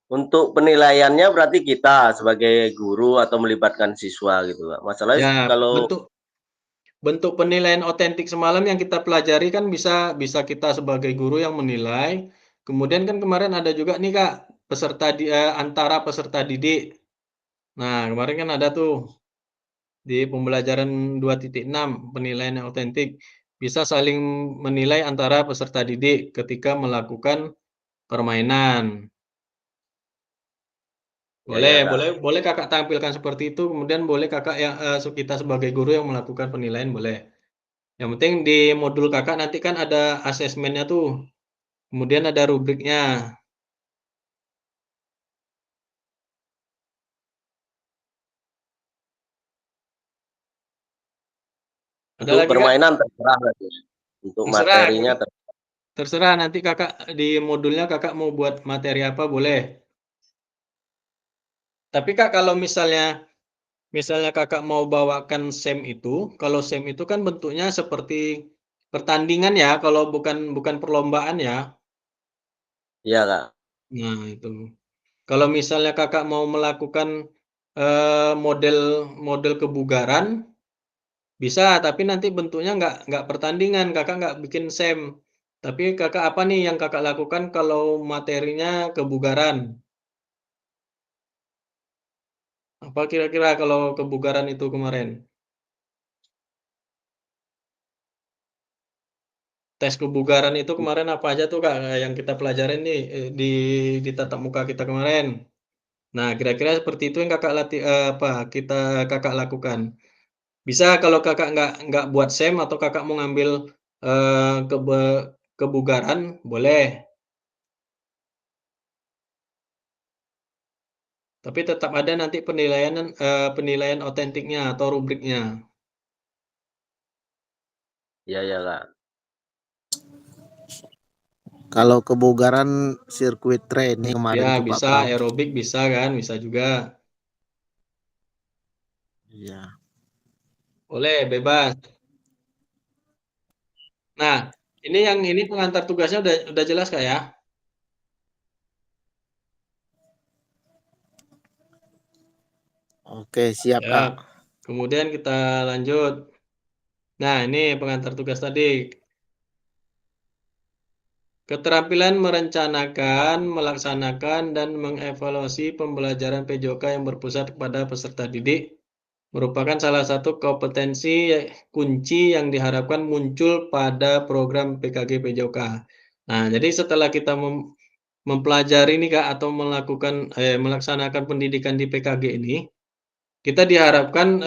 untuk penilaiannya berarti kita sebagai guru atau melibatkan siswa gitu, Kak. Masalahnya ya kalau bentuk bentuk penilaian otentik semalam yang kita pelajari kan bisa kita sebagai guru yang menilai. Kemudian kan kemarin ada juga nih Kak, antara peserta didik. Nah, kemarin kan ada tuh di pembelajaran 2.6 penilaian yang otentik. Bisa saling menilai antara peserta didik ketika melakukan permainan. ya ya, Boleh Kak. boleh boleh Kakak tampilkan seperti itu, kemudian boleh Kakak yang kita sebagai guru yang melakukan penilaian boleh. Yang penting di modul Kakak nanti kan ada asesmennya tuh, kemudian ada rubriknya. Ada Untuk lagi Kak? permainan terserah berarti. Untuk Terserah materinya terserah nanti Kakak di modulnya Kakak mau buat materi apa boleh. Tapi Kak kalau misalnya Kakak mau bawakan SEM itu, kalau SEM itu kan bentuknya seperti pertandingan ya, kalau bukan bukan perlombaan ya. iya, Kak. Nah itu. Kalau misalnya Kakak mau melakukan, model model kebugaran, bisa, tapi nanti bentuknya nggak pertandingan, Kakak nggak bikin SEM. Tapi Kakak apa nih yang Kakak lakukan kalau materinya kebugaran? Apa kira-kira kalau kebugaran itu kemarin? Tes kebugaran itu kemarin apa aja tuh, Kak, yang kita pelajarin nih, di tatap muka kita kemarin. Nah, kira-kira seperti itu yang Kakak lakukan. Bisa kalau Kakak nggak buat SEM atau Kakak mau ngambil, kebugaran, boleh. Tapi tetap ada nanti penilaian otentiknya atau rubriknya. Iya ya, Kak. Kalau kebugaran sirkuit training Ya kemarin tuh Pak bisa Pram. aerobik bisa kan, bisa juga. Iya. Boleh, bebas. Nah, ini pengantar tugasnya udah jelas, Kak, ya? Oke, siap Ya. Kak. Kemudian kita lanjut. Nah, ini pengantar tugas tadi. Keterampilan merencanakan, melaksanakan, dan mengevaluasi pembelajaran PJOK yang berpusat pada peserta didik merupakan salah satu kompetensi kunci yang diharapkan muncul pada program PKG PJOK. Nah, jadi setelah kita mempelajari nih Kak atau melaksanakan pendidikan di PKG ini, kita diharapkan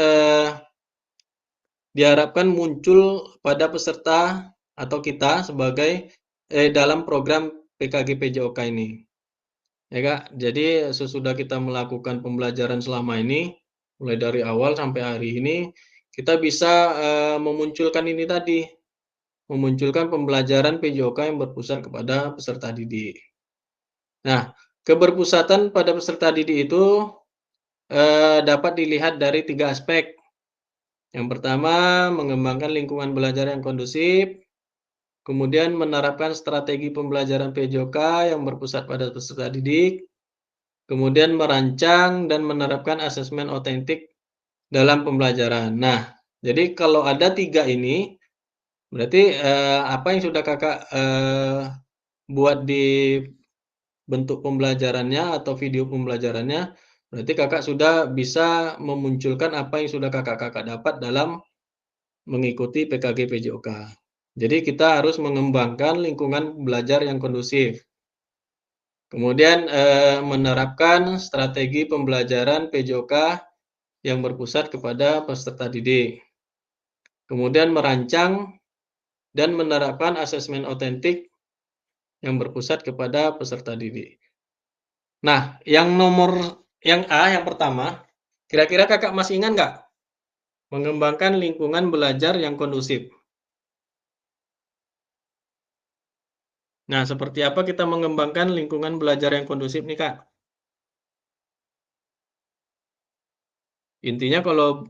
muncul pada peserta atau kita sebagai dalam program PKG PJOK ini. Ya Kak, jadi sesudah kita melakukan pembelajaran selama ini, mulai dari awal sampai hari ini, kita bisa memunculkan ini tadi, memunculkan pembelajaran PJOK yang berpusat kepada peserta didik. Nah, keberpusatan pada peserta didik itu dapat dilihat dari 3 aspek. Yang pertama, mengembangkan lingkungan belajar yang kondusif, kemudian menerapkan strategi pembelajaran PJOK yang berpusat pada peserta didik, kemudian merancang dan menerapkan asesmen otentik dalam pembelajaran. Nah, jadi kalau ada 3 ini, berarti, apa yang sudah Kakak, buat di bentuk pembelajarannya atau video pembelajarannya, berarti Kakak sudah bisa memunculkan apa yang sudah Kakak dapat dalam mengikuti PKG PJOK. Jadi kita harus mengembangkan lingkungan belajar yang kondusif. Kemudian, menerapkan strategi pembelajaran PJOK yang berpusat kepada peserta didik. Kemudian merancang dan menerapkan asesmen otentik yang berpusat kepada peserta didik. Nah, yang yang pertama, kira-kira Kakak masih ingat nggak? Mengembangkan lingkungan belajar yang kondusif. Nah, seperti apa kita mengembangkan lingkungan belajar yang kondusif nih, Kak? Intinya kalau,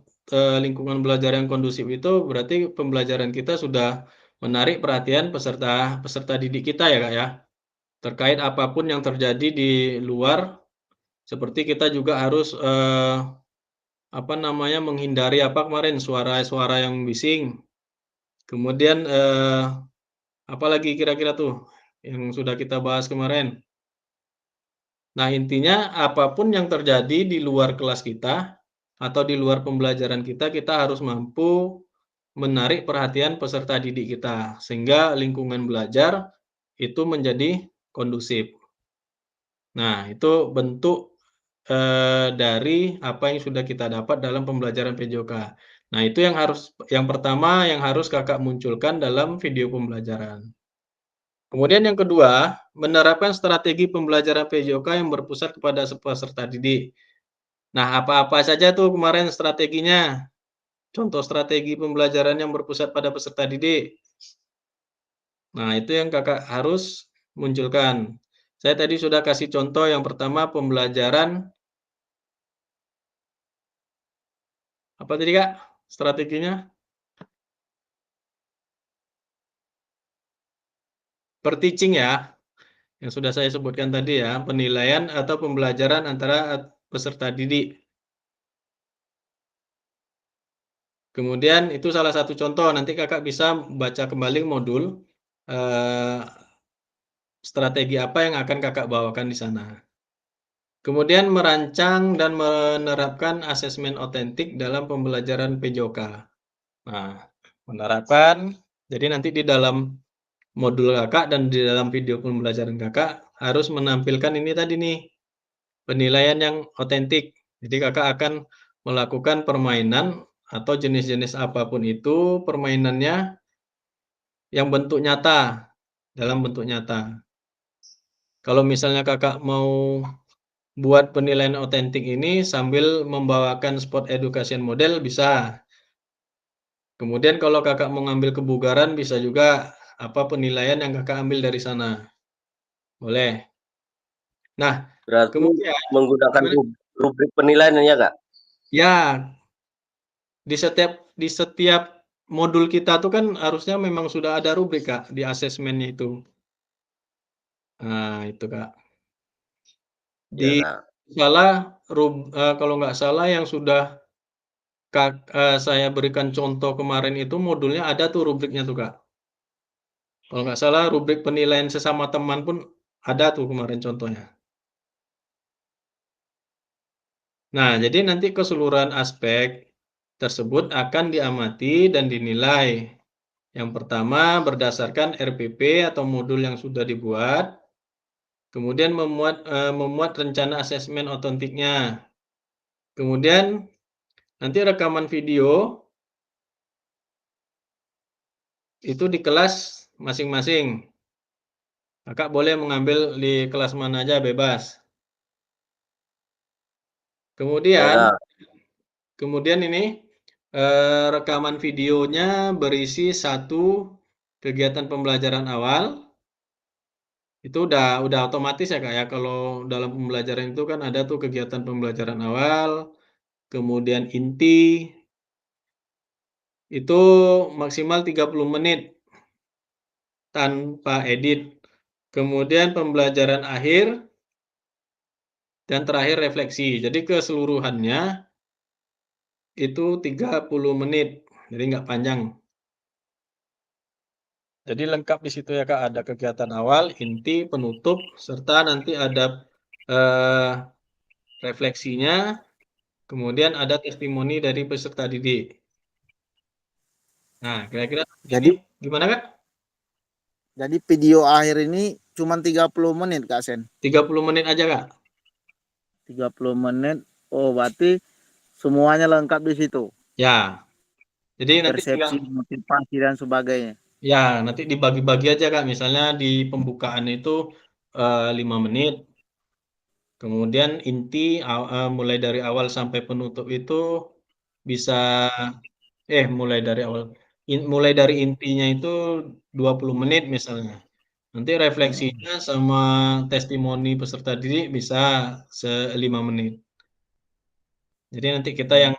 lingkungan belajar yang kondusif itu berarti pembelajaran kita sudah menarik perhatian peserta peserta didik kita ya, Kak, ya? terkait apapun yang terjadi di luar, seperti kita juga harus menghindari kemarin suara-suara yang bising. Kemudian apalagi kira-kira tuh yang sudah kita bahas kemarin. Nah, intinya apapun yang terjadi di luar kelas kita atau di luar pembelajaran kita, kita harus mampu menarik perhatian peserta didik kita, sehingga lingkungan belajar itu menjadi kondusif. Nah, itu bentuk dari apa yang sudah kita dapat dalam pembelajaran PJOK. Nah, itu yang pertama yang harus Kakak munculkan dalam video pembelajaran. Kemudian yang kedua, menerapkan strategi pembelajaran PJOK yang berpusat kepada peserta didik. Nah, apa-apa saja tuh kemarin strateginya? Contoh strategi pembelajaran yang berpusat pada peserta didik. Nah, itu yang Kakak harus munculkan. Saya tadi sudah kasih contoh yang pertama pembelajaran apa tadi, Kak? Strateginya? Per teaching ya, yang sudah saya sebutkan tadi ya, penilaian atau pembelajaran antara peserta didik. Kemudian itu salah satu contoh, nanti Kakak bisa baca kembali modul, strategi apa yang akan Kakak bawakan di sana. Kemudian merancang dan menerapkan asesmen otentik dalam pembelajaran PJOK. Nah, menerapkan, jadi nanti di dalam modul Kakak dan di dalam video pembelajaran Kakak harus menampilkan ini tadi nih, penilaian yang otentik. Jadi Kakak akan melakukan permainan atau jenis-jenis apapun itu permainannya yang bentuk nyata, dalam bentuk nyata. Kalau misalnya Kakak mau buat penilaian otentik ini sambil membawakan spot education model bisa. Kemudian kalau Kakak mau ngambil kebugaran bisa juga apa penilaian yang Kakak ambil dari sana. Boleh. Nah, Berarti kemudian menggunakan gimana? rubrik penilaian ya, Kak? Ya, di setiap modul kita tuh kan harusnya memang sudah ada rubrik, Kak, di asesmennya itu. Nah, itu, Kak. Ya, Kak. Kalau nggak salah yang sudah saya berikan contoh kemarin itu modulnya ada tuh rubriknya tuh, Kak. Kalau nggak salah rubrik penilaian sesama teman pun ada tuh kemarin contohnya. Nah, jadi nanti keseluruhan aspek tersebut akan diamati dan dinilai. Yang pertama berdasarkan RPP atau modul yang sudah dibuat, kemudian memuat rencana asesmen otentiknya. Kemudian nanti rekaman video itu di kelas masing-masing. Kakak boleh mengambil di kelas mana aja bebas. Ya, Kemudian Kak. kemudian ini rekaman videonya berisi satu kegiatan pembelajaran awal. Itu udah otomatis ya, Kak, ya, kalau dalam pembelajaran itu kan ada tuh kegiatan pembelajaran awal, kemudian inti, itu maksimal 30 menit tanpa edit. Kemudian pembelajaran akhir dan terakhir refleksi. Jadi keseluruhannya itu 30 menit, jadi nggak panjang. Jadi lengkap di situ ya, Kak, ada kegiatan awal, inti, penutup, serta nanti ada eh, refleksinya, kemudian ada testimoni dari peserta didik. Nah, kira-kira ini Jadi gimana, Kak? jadi video akhir ini cuma 30 menit, Kak Sen. 30 menit aja, Kak. 30 menit. Oh, berarti semuanya lengkap di situ. Ya, jadi nanti tinggal Persepsi, motivasi dan sebagainya. ya nanti dibagi-bagi aja, Kak. Misalnya di pembukaan itu 5 menit, kemudian inti mulai dari awal sampai penutup itu bisa mulai dari awal mulai dari intinya itu 20 menit misalnya. Nanti refleksinya sama testimoni peserta didik bisa 5 menit. Jadi nanti kita yang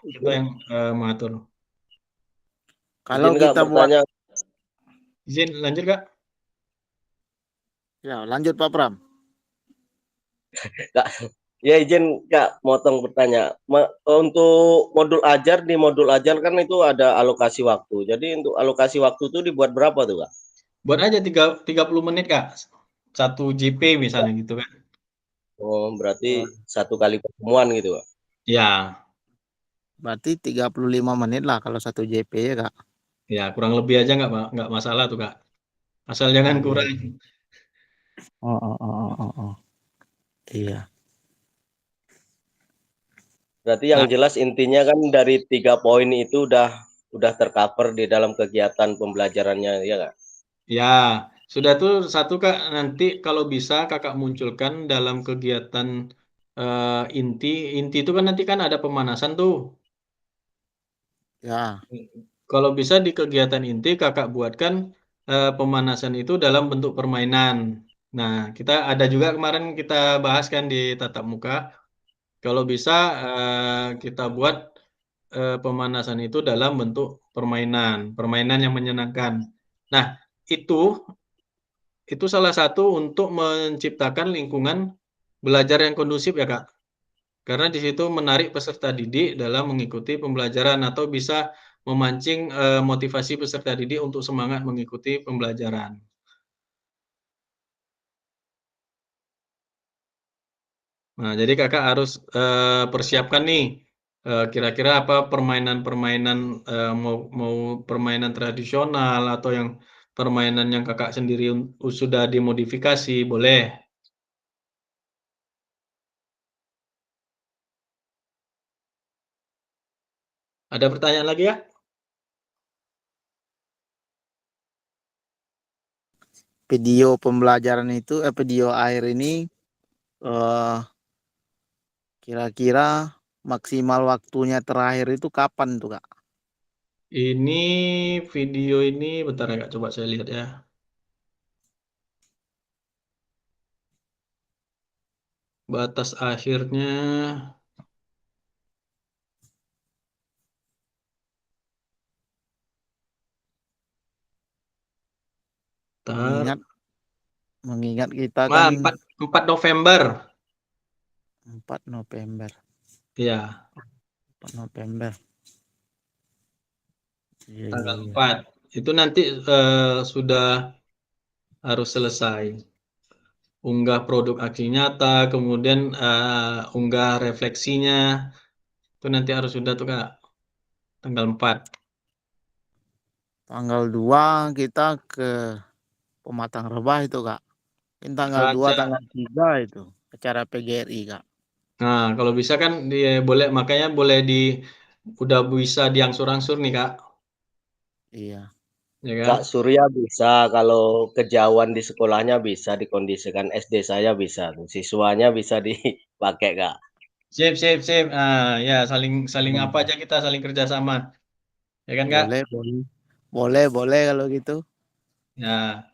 mengatur. Kalau Izin, Kak, kita buat bertanya. Izin lanjut, Kak? Ya, lanjut Pak Pram. Kak, ya izin Kak motong bertanya. Untuk modul ajar di modul ajar kan itu ada alokasi waktu. Jadi untuk alokasi waktu itu dibuat berapa tuh Kak? Buat aja 30 menit, Kak. 1 JP misalnya gitu kan. Oh, berarti Oh, 1 kali pertemuan gitu Kak. Ya, berarti 35 menit lah kalau 1 JP ya Kak. ya kurang lebih aja nggak masalah tuh, Kak. Asal jangan Oh iya. kurang. Oh, oh, oh, oh, oh, oh. Iya. Berarti yang Nah, jelas intinya kan dari 3 poin itu udah tercover di dalam kegiatan pembelajarannya ya Kak. ya, sudah tuh satu Kak, nanti kalau bisa Kakak munculkan dalam kegiatan inti. Inti itu kan nanti kan ada pemanasan tuh. Ya. Kalau bisa di kegiatan inti Kakak buatkan pemanasan itu dalam bentuk permainan. Nah, kita ada juga kemarin kita bahas kan di tatap muka. Kalau bisa kita buat pemanasan itu dalam bentuk permainan, permainan yang menyenangkan. Nah, itu itu salah satu untuk menciptakan lingkungan belajar yang kondusif ya, Kak. Karena di situ menarik peserta didik dalam mengikuti pembelajaran atau bisa memancing motivasi peserta didik untuk semangat mengikuti pembelajaran. Nah, jadi Kakak harus persiapkan nih kira-kira apa permainan-permainan mau mau permainan tradisional atau yang permainan yang Kakak sendiri sudah dimodifikasi, boleh. Ada pertanyaan lagi ya? Video pembelajaran itu video akhir ini eh kira-kira maksimal waktunya terakhir itu kapan tuh Kak? Ini video ini bentar ya Kak, coba saya lihat ya. Batas akhirnya tar Mengingat mengingat kita kan 4 November. 4 November. Iya, 4 November. Iya, iya, tanggal iya. 4. Itu nanti sudah harus selesai. Unggah produk aksi nyata, kemudian unggah refleksinya. Itu nanti harus sudah tuh Kak, tanggal 4. Tanggal 2 kita ke Pematang Rebah itu Kak. Ini tanggal 2, Aja. tanggal 3 itu acara PGRI Kak. Nah, kalau bisa kan boleh makanya boleh udah bisa diangsur-angsur nih Kak, Iya. ya Kak kan? Surya bisa kalau kejauhan di sekolahnya bisa dikondisikan SD saya bisa tuh. Siswanya bisa dipakai Kak. Sip, sip, sip. Ya saling saling apa Hmm. aja kita saling kerjasama, ya kan Kak? Boleh, boleh. Boleh, boleh kalau gitu. Ya,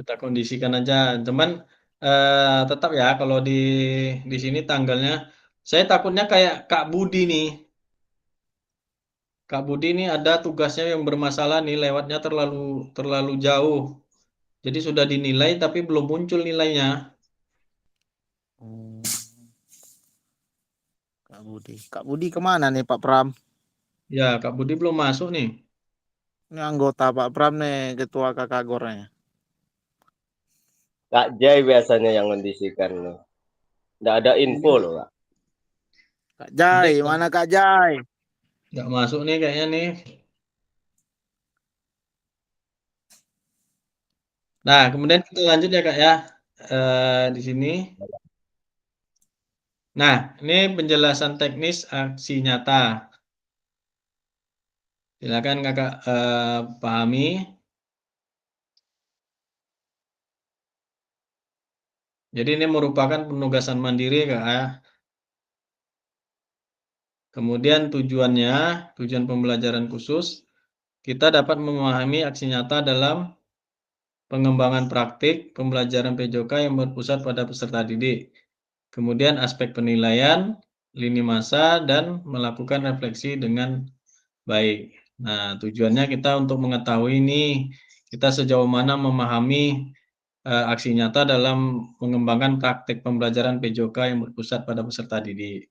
kita kondisikan aja. Cuman tetap ya kalau di sini tanggalnya, saya takutnya kayak Kak Budi nih. Kak Budi ini ada tugasnya yang bermasalah nih, lewatnya terlalu terlalu jauh. Jadi sudah dinilai tapi belum muncul nilainya. Oh, Kak Budi. Kak Budi kemana nih Pak Pram? Ya, Kak Budi belum masuk nih. Ini anggota Pak Pram nih, ketua kakak gornya. Kak Jai biasanya yang kondisikan. Nggak ada info Iya. loh Kak. Kak Jai, Nggak mana Kak Jai? nggak masuk nih kayaknya nih. Nah, kemudian kita lanjut ya Kak ya. Di sini. Nah, ini penjelasan teknis aksi nyata. Silakan Kakak pahami. Jadi ini merupakan penugasan mandiri Kak ya. Kemudian tujuan pembelajaran khusus, kita dapat memahami aksi nyata dalam pengembangan praktik pembelajaran PJOK yang berpusat pada peserta didik. Kemudian aspek penilaian, lini masa, dan melakukan refleksi dengan baik. Nah, tujuannya kita untuk mengetahui nih, kita sejauh mana memahami aksi nyata dalam mengembangkan praktek pembelajaran PJOK yang berpusat pada peserta didik.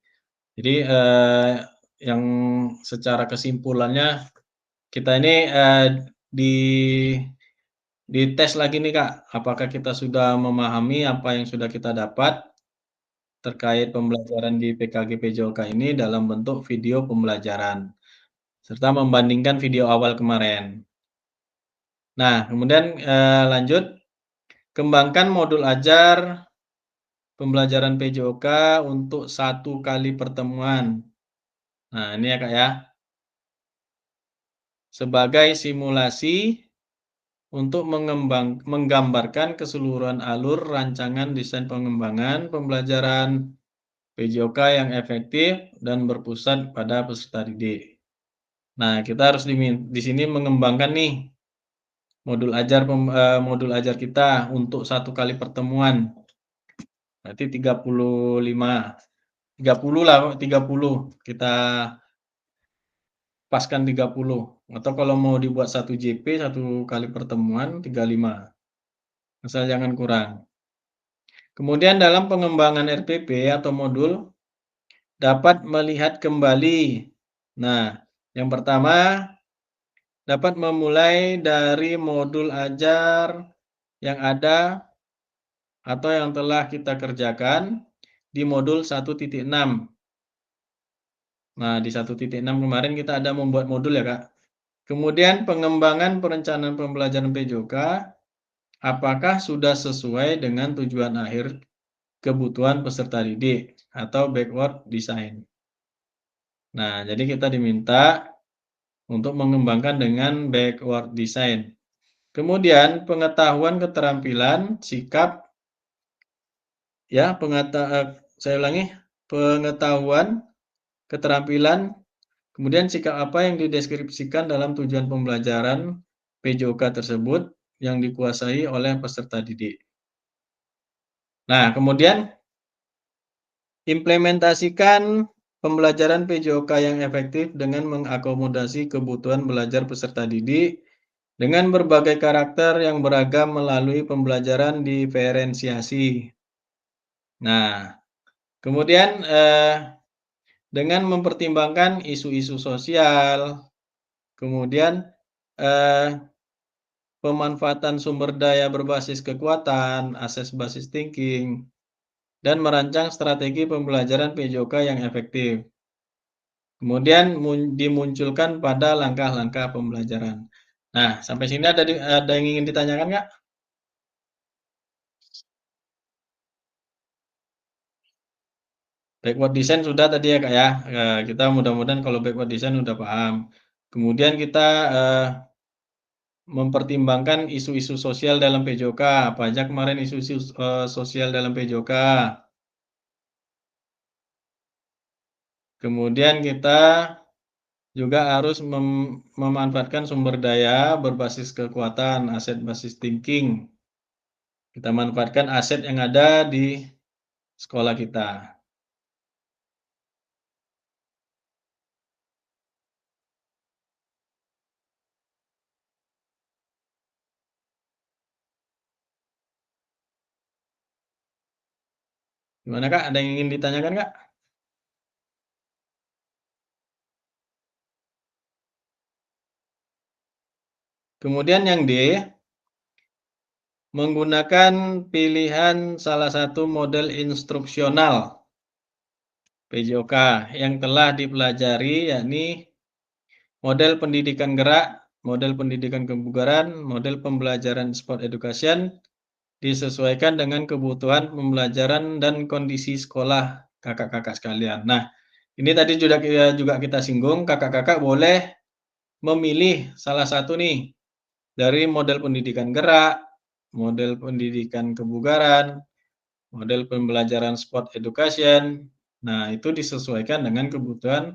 Jadi, yang secara kesimpulannya kita ini, di dites lagi nih, Kak, apakah kita sudah memahami apa yang sudah kita dapat terkait pembelajaran di PKG PJOK ini dalam bentuk video pembelajaran, serta membandingkan video awal kemarin. Nah, kemudian, lanjut, kembangkan modul ajar pembelajaran PJOK untuk 1 kali pertemuan. Nah, ini ya, Kak, ya, sebagai simulasi untuk menggambarkan keseluruhan alur rancangan desain pengembangan pembelajaran PJOK yang efektif dan berpusat pada peserta didik. Nah, kita harus di sini mengembangkan nih modul ajar kita untuk 1 kali pertemuan. Berarti 30 lah, 30 kita paskan 30, atau kalau mau dibuat 1 JP, 1 kali pertemuan 35, asal jangan kurang. Kemudian dalam pengembangan RPP atau modul dapat melihat kembali. Nah, yang pertama dapat memulai dari modul ajar yang ada atau yang telah kita kerjakan di modul 1.6. Nah, di 1.6 kemarin kita ada membuat modul ya, Kak. Kemudian pengembangan perencanaan pembelajaran PJOK, apakah sudah sesuai dengan tujuan akhir kebutuhan peserta didik atau backward design. Nah, jadi kita diminta untuk mengembangkan dengan backward design. Kemudian pengetahuan keterampilan, sikap, ya, saya ulangi, pengetahuan, keterampilan, kemudian sikap apa yang dideskripsikan dalam tujuan pembelajaran PJOK tersebut yang dikuasai oleh peserta didik. Nah, kemudian implementasikan pembelajaran PJOK yang efektif dengan mengakomodasi kebutuhan belajar peserta didik dengan berbagai karakter yang beragam melalui pembelajaran diferensiasi. Nah, kemudian dengan mempertimbangkan isu-isu sosial, kemudian pemanfaatan sumber daya berbasis kekuatan, asas basis thinking, dan merancang strategi pembelajaran PJOK yang efektif. Kemudian dimunculkan pada langkah-langkah pembelajaran. Nah, sampai sini ada yang ingin ditanyakan, Kak? Backward design sudah tadi ya, Kak, ya. Kita mudah-mudahan kalau backward design sudah paham. Kemudian kita mempertimbangkan isu-isu sosial dalam PJOK. Apa aja kemarin isu-isu sosial dalam PJOK. Kemudian kita juga harus memanfaatkan sumber daya berbasis kekuatan, aset basis thinking. Kita manfaatkan aset yang ada di sekolah kita. Gimana, Kak? Ada yang ingin ditanyakan, Kak? Kemudian yang D, menggunakan pilihan salah satu model instruksional PJOK yang telah dipelajari, yakni model pendidikan gerak, model pendidikan kebugaran, model pembelajaran sport education, disesuaikan dengan kebutuhan pembelajaran dan kondisi sekolah kakak-kakak sekalian. Nah, ini tadi juga kita singgung, kakak-kakak boleh memilih salah satu nih dari model pendidikan gerak, model pendidikan kebugaran, model pembelajaran sport education. Nah, itu disesuaikan dengan kebutuhan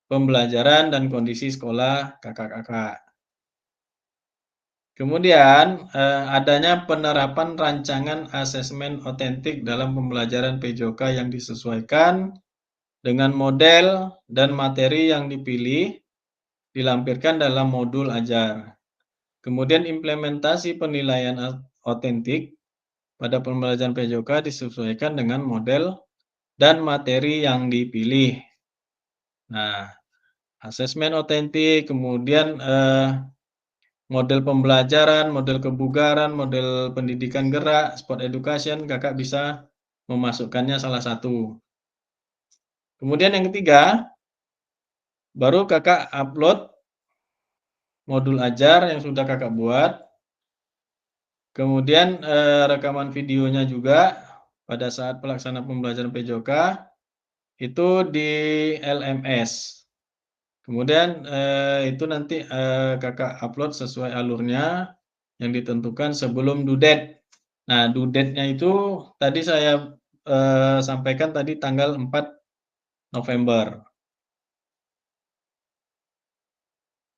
pembelajaran dan kondisi sekolah kakak-kakak. Kemudian, adanya penerapan rancangan asesmen otentik dalam pembelajaran PJOK yang disesuaikan dengan model dan materi yang dipilih, dilampirkan dalam modul ajar. Kemudian implementasi penilaian otentik pada pembelajaran PJOK disesuaikan dengan model dan materi yang dipilih. Nah, asesmen otentik, kemudian model pembelajaran, model kebugaran, model pendidikan gerak, sport education, kakak bisa memasukkannya salah satu. Kemudian yang ketiga, baru kakak upload modul ajar yang sudah kakak buat. Kemudian rekaman videonya juga pada saat pelaksanaan pembelajaran PJOK itu di LMS. Kemudian itu nanti kakak upload sesuai alurnya yang ditentukan sebelum due date. Nah, due date-nya itu tadi saya sampaikan tadi tanggal 4 November.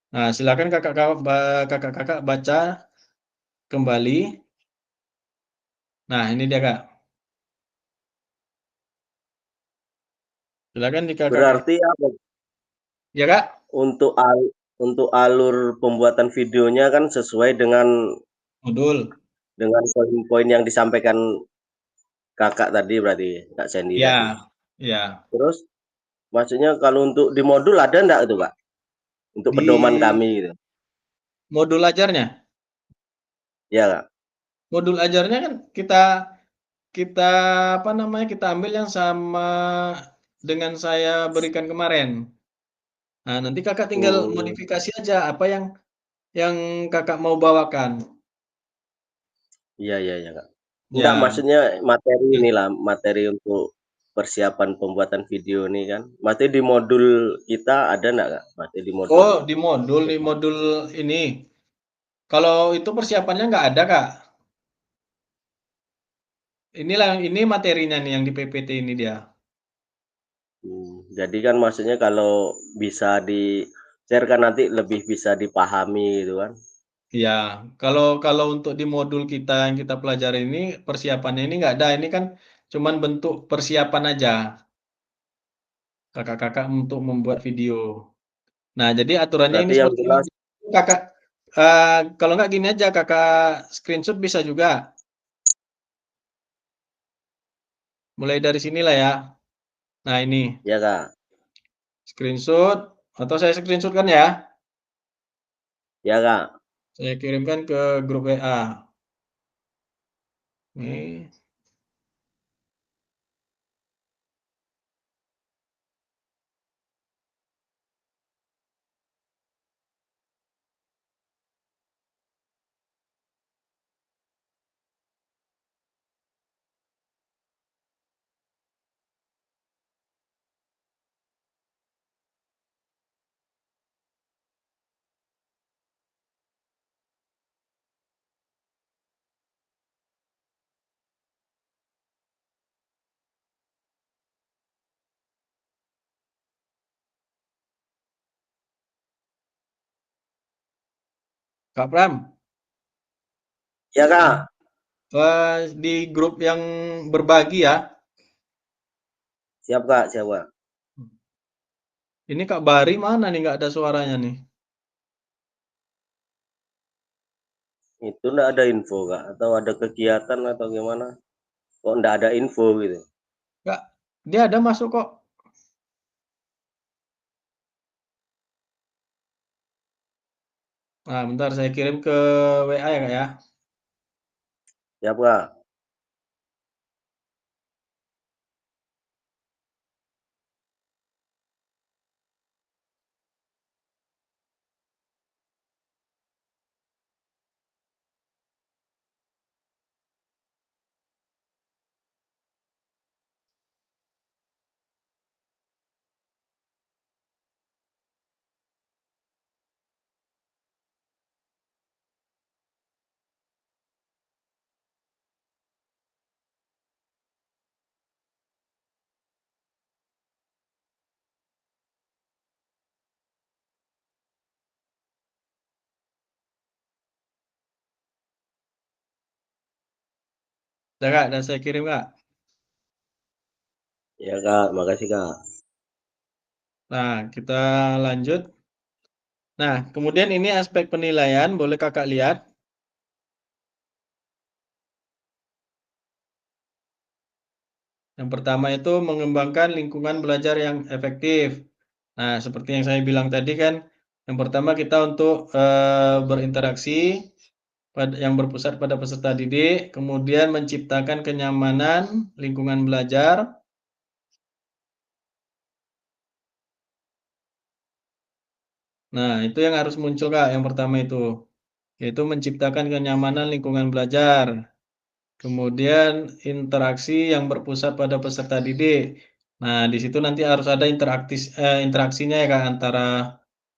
Nah, silakan kakak-kakak baca kembali. Nah, ini dia, Kak. Silakan jika kakak. Berarti apa? Ya, Kak? Untuk alur pembuatan videonya kan sesuai dengan Modul. poin-poin yang disampaikan kakak tadi, berarti Kak Sandy tadi. Ya, ya. Terus maksudnya kalau untuk di modul ada enggak itu, Kak? Untuk Di pedoman kami gitu. modul ajarnya. Ya, Kak. Modul ajarnya kan kita kita apa namanya, kita ambil yang sama dengan saya berikan kemarin. Nah, nanti kakak tinggal Hmm, modifikasi aja apa yang kakak mau bawakan. iya iya ya, Kak. Enggak, Ya, maksudnya materi ya. inilah, materi untuk persiapan pembuatan video ini kan. Materi di modul kita ada enggak, Kak? Materi di modul. Oh, di modul ini. Kalau itu persiapannya nggak ada, Kak. Ini materinya nih yang di PPT ini dia. Jadi kan maksudnya kalau bisa di-share kan nanti lebih bisa dipahami gitu kan. Ya, kalau untuk di modul kita yang kita pelajari ini persiapannya ini nggak ada. Ini kan cuman bentuk persiapan aja kakak-kakak untuk membuat video. Nah, jadi aturannya ini Berarti yang seperti ini. jelas Kakak, kalau nggak gini aja, kakak screenshot bisa juga. Mulai dari sinilah ya. Nah, ini ya, Kak. screenshot atau saya screenshot kan ya. Ya, Kak. Saya kirimkan ke grup WA. Nih, Kak Pram, Ya, Kak. di grup yang berbagi ya. Siap, Kak. Siap, Kak. Ini Kak Bari mana nih nggak ada suaranya nih? Itu enggak ada info, Kak, atau ada kegiatan atau gimana? Kok enggak ada info gitu? Nggak, dia ada masuk kok. Nah, bentar saya kirim ke WA ya Kak ya. Siap, Kak. Udah Kak, udah saya kirim Kak. Ya, Kak. Makasih, Kak. Nah, kita lanjut. Nah, kemudian ini aspek penilaian, boleh Kakak lihat. Yang pertama itu mengembangkan lingkungan belajar yang efektif. Nah, seperti yang saya bilang tadi kan, yang pertama kita untuk berinteraksi yang berpusat pada peserta didik, kemudian menciptakan kenyamanan lingkungan belajar. Nah, itu yang harus muncul, Kak, yang pertama itu, yaitu menciptakan kenyamanan lingkungan belajar. Kemudian interaksi yang berpusat pada peserta didik. Nah, di situ nanti harus ada interaksinya ya, Kak, antara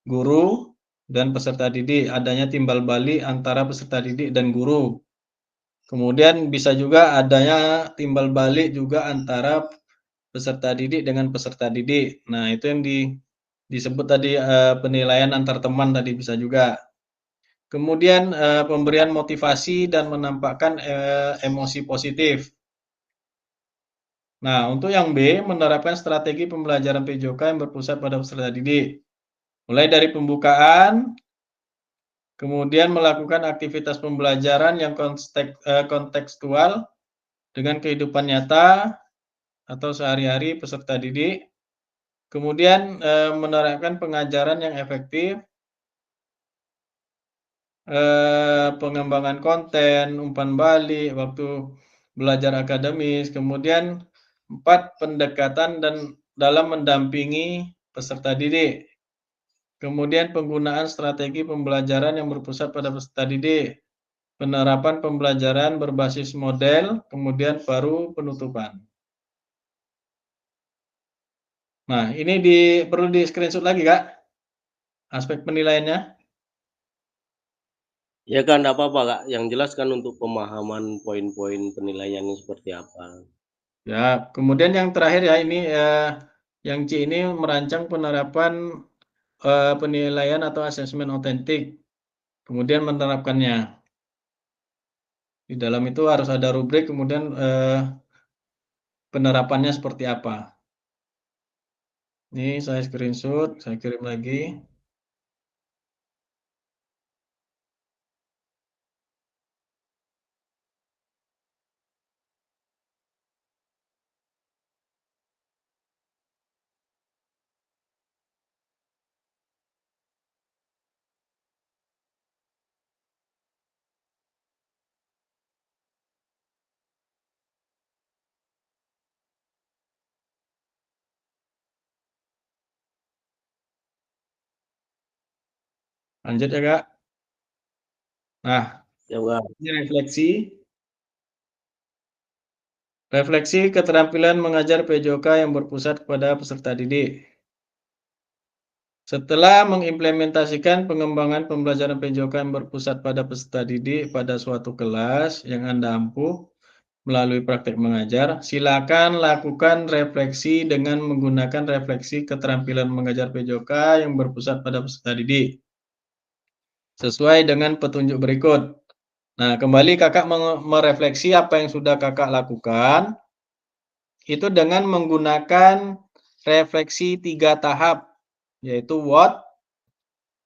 guru dan peserta didik, adanya timbal balik antara peserta didik dan guru. Kemudian bisa juga adanya timbal balik juga antara peserta didik dengan peserta didik. Nah, itu yang disebut tadi, penilaian antar teman tadi bisa juga. Kemudian, pemberian motivasi dan menampakkan, emosi positif. Nah, untuk yang B, menerapkan strategi pembelajaran PJOK yang berpusat pada peserta didik. Mulai dari pembukaan, kemudian melakukan aktivitas pembelajaran yang kontekstual dengan kehidupan nyata atau sehari-hari peserta didik. Kemudian, menerapkan pengajaran yang efektif, pengembangan konten, umpan balik, waktu belajar akademis. Kemudian 4, pendekatan dan dalam mendampingi peserta didik. Kemudian penggunaan strategi pembelajaran yang berpusat pada peserta didik. Penerapan pembelajaran berbasis model, kemudian baru penutupan. Nah, ini perlu di-screenshot lagi, Kak, aspek penilaiannya. Ya kan, enggak apa-apa, Kak. Yang jelas kan untuk pemahaman poin-poin penilaiannya seperti apa. Ya, kemudian yang terakhir ya ini, yang C ini merancang penerapan, penilaian atau asesmen otentik, kemudian menerapkannya. Di dalam itu harus ada rubrik, kemudian, penerapannya seperti apa. Ini saya screenshot, saya kirim lagi. Lanjut ya, Kak. Nah, Ya, Kak. ini refleksi. Refleksi keterampilan mengajar PJOK yang berpusat kepada peserta didik. Setelah mengimplementasikan pengembangan pembelajaran PJOK yang berpusat pada peserta didik pada suatu kelas yang Anda ampuh melalui praktek mengajar, silakan lakukan refleksi dengan menggunakan refleksi keterampilan mengajar PJOK yang berpusat pada peserta didik. Sesuai dengan petunjuk berikut. Nah, kembali Kakak merefleksi apa yang sudah Kakak lakukan, itu dengan menggunakan refleksi 3 tahap, yaitu what,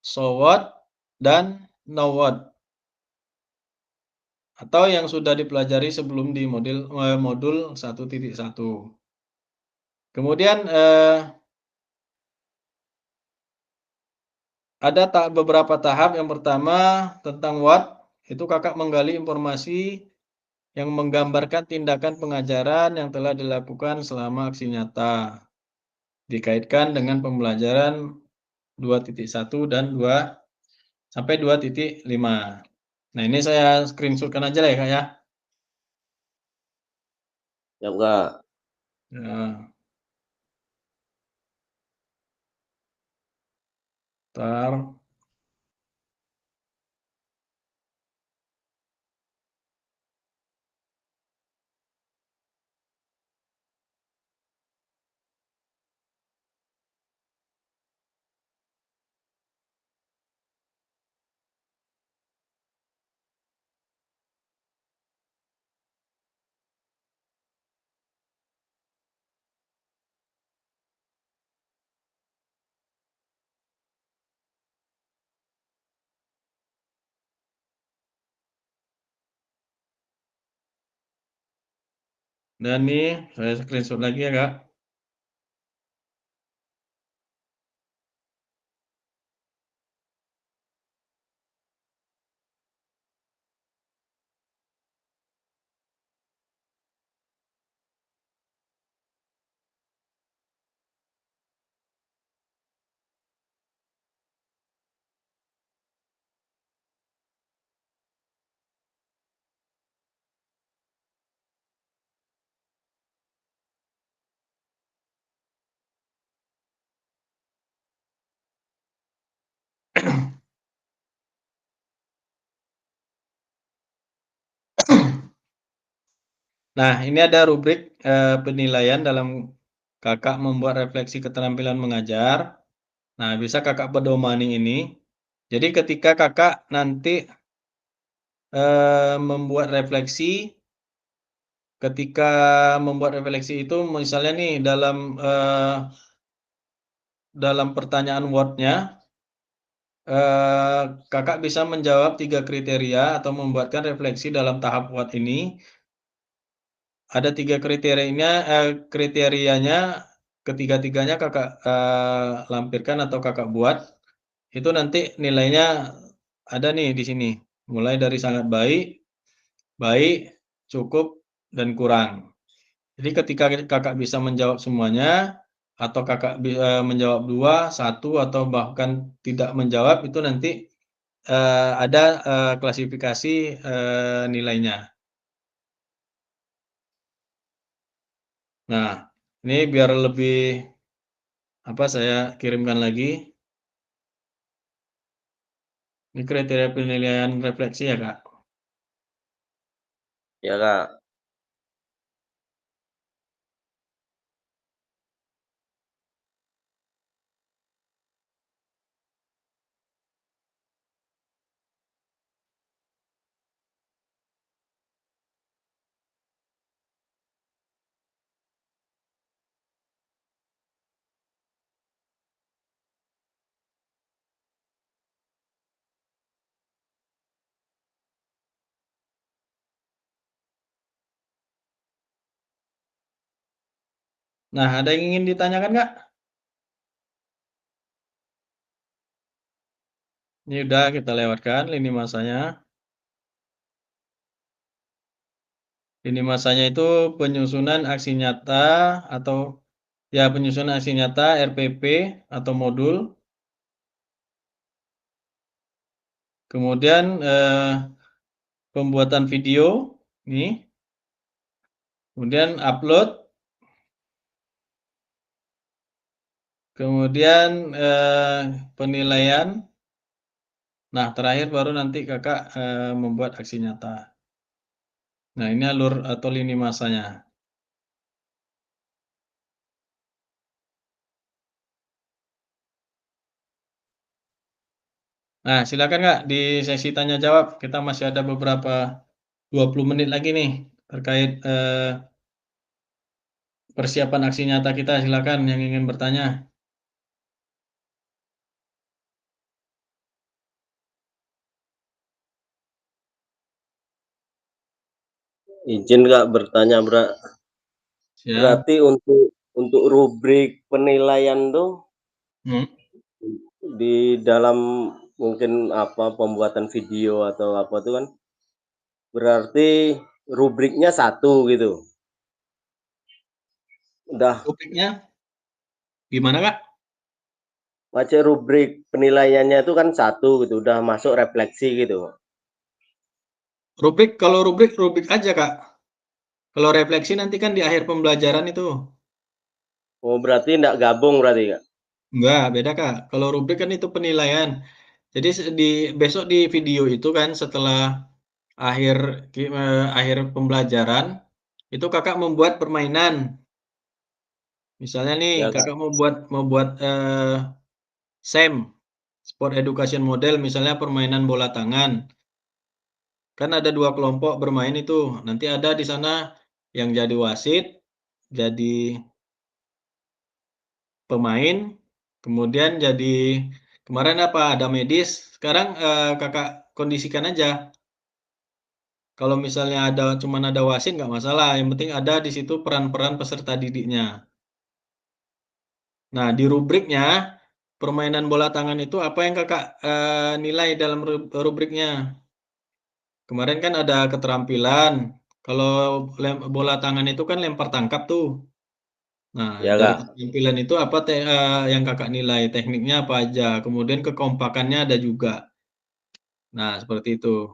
so what, dan now what. Atau yang sudah dipelajari sebelum di modul 1.1. Kemudian, ada beberapa tahap. Yang pertama tentang what, itu Kakak menggali informasi yang menggambarkan tindakan pengajaran yang telah dilakukan selama aksi nyata, dikaitkan dengan pembelajaran 2.1 dan 2 sampai 2.5. Nah, ini saya screenshotkan aja lah ya, Kak, ya. Ya, Kak. Ya, bentar. Dan nih saya screenshot lagi ya, Kak. Nah, ini ada rubrik, penilaian dalam Kakak membuat refleksi keterampilan mengajar. Nah, bisa Kakak pedomani ini. Jadi ketika Kakak nanti, membuat refleksi, ketika membuat refleksi itu misalnya nih dalam pertanyaan Word-nya, Kakak bisa menjawab 3 kriteria atau membuatkan refleksi dalam tahap Word ini. Ada 3 kriterianya, ketiga-tiganya Kakak, lampirkan atau Kakak buat, itu nanti nilainya ada nih di sini, mulai dari sangat baik, baik, cukup, dan kurang. Jadi ketika Kakak bisa menjawab semuanya, atau Kakak menjawab 2, 1, atau bahkan tidak menjawab, itu nanti, ada, klasifikasi, nilainya. Nah, ini biar lebih saya kirimkan lagi. Ini kriteria penilaian refleksi ya, Kak? Ya Kak. Nah, ada yang ingin ditanyakan, Kak? Ini udah kita lewatkan lini masanya. Lini masanya itu penyusunan aksi nyata atau penyusunan aksi nyata RPP atau modul. Kemudian, pembuatan video, nih. Kemudian upload. Kemudian, penilaian. Nah, terakhir baru nanti Kakak, membuat aksi nyata. Nah, ini alur atau lini masanya. Nah, silakan Kak, di sesi tanya jawab. Kita masih ada beberapa 20 menit lagi nih terkait, persiapan aksi nyata kita. Silakan yang ingin bertanya. Izin Kak bertanya Siap. berarti untuk rubrik penilaian tuh Hmm. di dalam mungkin pembuatan video atau apa tuh kan berarti rubriknya satu gitu. Udah Rubriknya gimana Kak? baca rubrik penilaiannya itu kan satu gitu, udah masuk refleksi gitu. Kalau rubrik aja Kak. Kalau refleksi nanti kan di akhir pembelajaran itu. Oh berarti enggak gabung berarti Kak? Enggak, beda Kak. Kalau rubrik kan itu penilaian. Jadi besok di video itu kan setelah akhir akhir pembelajaran, itu Kakak membuat permainan. Misalnya nih Ya Kak. Kakak mau buat, SEM, Sport Education Model, misalnya permainan bola tangan. Kan ada 2 kelompok bermain itu, nanti ada di sana yang jadi wasit, jadi pemain, kemudian jadi kemarin ada medis, sekarang, Kakak kondisikan aja. Kalau misalnya cuman ada wasit nggak masalah, yang penting ada di situ peran-peran peserta didiknya. Nah, di rubriknya, permainan bola tangan itu apa yang Kakak, nilai dalam rubriknya? Kemarin kan ada keterampilan, kalau bola tangan itu kan lempar tangkap tuh. Nah, Ya dari Kak. keterampilan itu apa yang Kakak nilai? Tekniknya apa aja? Kemudian kekompakannya ada juga. Nah, seperti itu.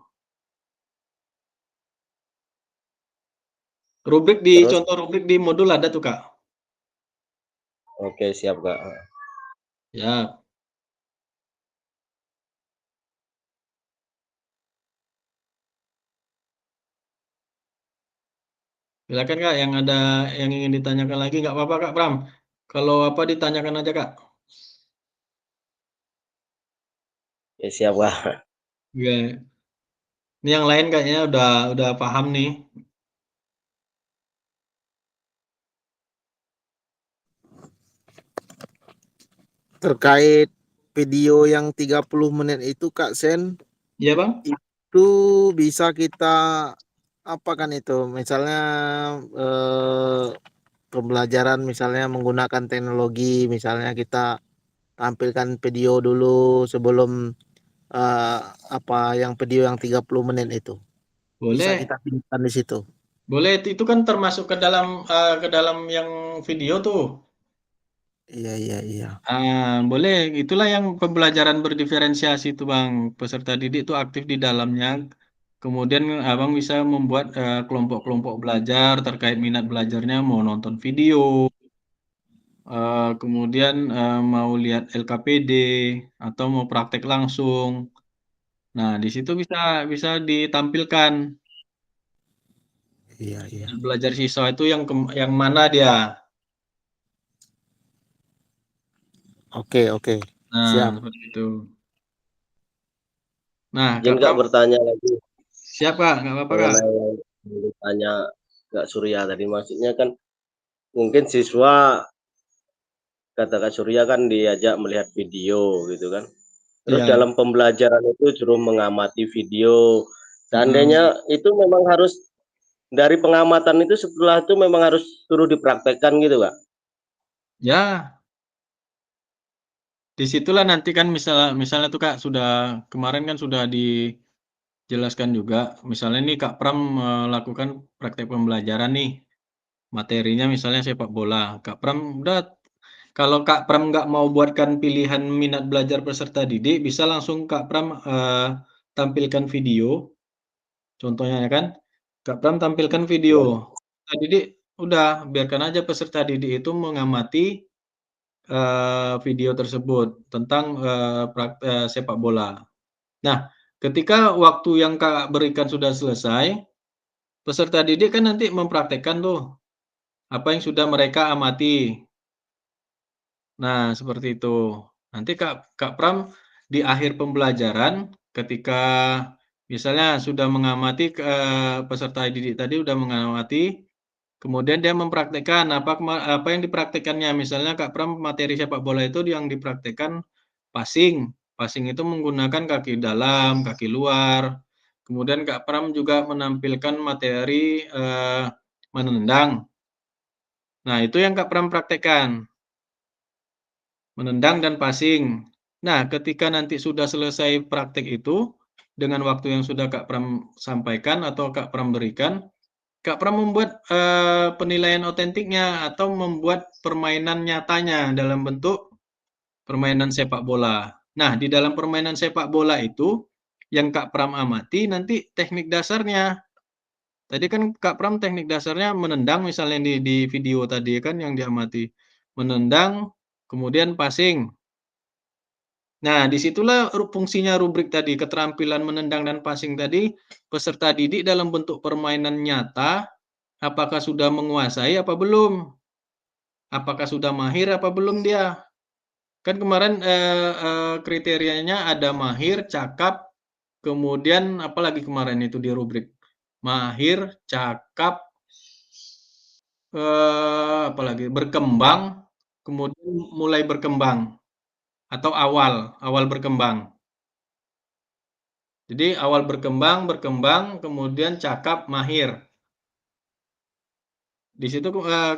Terus Contoh rubrik di modul ada tuh, Kak. oke siap Kak. Ya, silakan Kak, yang ingin ditanyakan lagi nggak apa-apa Kak Pram. Kalau apa ditanyakan aja Kak. Ya siap Kak. Iya. Ini yang lain kayaknya udah paham nih. Terkait video yang 30 menit itu Kak Sen, Iya Bang? itu bisa kita apakan itu? Misalnya eh, pembelajaran misalnya menggunakan teknologi, misalnya kita tampilkan video dulu sebelum eh, video yang 30 menit itu. Bisa Boleh. kita pilihkan di situ. Boleh itu kan termasuk ke dalam yang video tuh. Iya, iya, iya. Boleh. Itulah yang pembelajaran berdiferensiasi itu Bang. Peserta didik itu aktif di dalamnya. Kemudian Abang bisa membuat kelompok-kelompok belajar terkait minat belajarnya, mau nonton video, kemudian mau lihat LKPD atau mau praktek langsung. Nah, di situ bisa bisa ditampilkan Iya, iya. belajar siswa itu yang mana dia. Oke, oke. Nah, Siap. seperti itu. Nah, Izin Kak Kak Pram, bertanya lagi siap Kak, nggak apa-apa Kak. mengenai yang ditanya Kak Surya tadi. Maksudnya kan mungkin siswa kata Kak Surya kan diajak melihat video gitu kan. Terus Iya. dalam pembelajaran itu suruh mengamati video. Seandainya Mm. itu memang harus dari pengamatan itu setelah itu memang harus suruh dipraktekkan gitu Kak. Ya, disitulah nanti kan misalnya tuh Kak kemarin kan sudah dijelaskan juga. Misalnya nih Kak Pram melakukan praktek pembelajaran nih. Materinya misalnya sepak bola. Kak Pram udah kalau Kak Pram nggak mau buatkan pilihan minat belajar peserta didik, bisa langsung Kak Pram tampilkan video. Contohnya ya kan, Kak Pram tampilkan video. Ya, Peserta didik udah biarkan aja peserta didik itu mengamati video tersebut tentang sepak bola. Nah, ketika waktu yang Kakak berikan sudah selesai, peserta didik kan nanti mempraktekkan tuh apa yang sudah mereka amati. Nah, seperti itu. Nanti Kak Pram di akhir pembelajaran ketika misalnya sudah mengamati peserta didik tadi sudah mengamati, kemudian dia mempraktekkan apa yang dipraktekkannya. Misalnya Kak Pram materi sepak bola itu yang dipraktekkan passing. Passing itu menggunakan kaki dalam, kaki luar. Kemudian Kak Pram juga menampilkan materi menendang. Nah, itu yang Kak Pram praktekkan. Menendang dan passing. Nah, ketika nanti sudah selesai praktek itu, dengan waktu yang sudah Kak Pram sampaikan atau Kak Pram berikan, Kak Pram membuat, penilaian otentiknya atau membuat permainan nyatanya dalam bentuk permainan sepak bola. Nah, di dalam permainan sepak bola itu, yang Kak Pram amati nanti teknik dasarnya. Tadi kan Kak Pram teknik dasarnya menendang misalnya di video tadi kan yang diamati. Menendang, kemudian passing. Nah, disitulah fungsinya rubrik tadi, keterampilan menendang dan passing tadi, peserta didik dalam bentuk permainan nyata, apakah sudah menguasai apa belum? Apakah sudah mahir apa belum dia? Kan kemarin, kriterianya ada mahir, cakap, kemudian apalagi kemarin itu di rubrik? Mahir, cakap, apalagi? Berkembang, kemudian mulai berkembang atau awal berkembang. Jadi awal berkembang, kemudian cakap, mahir. Di situ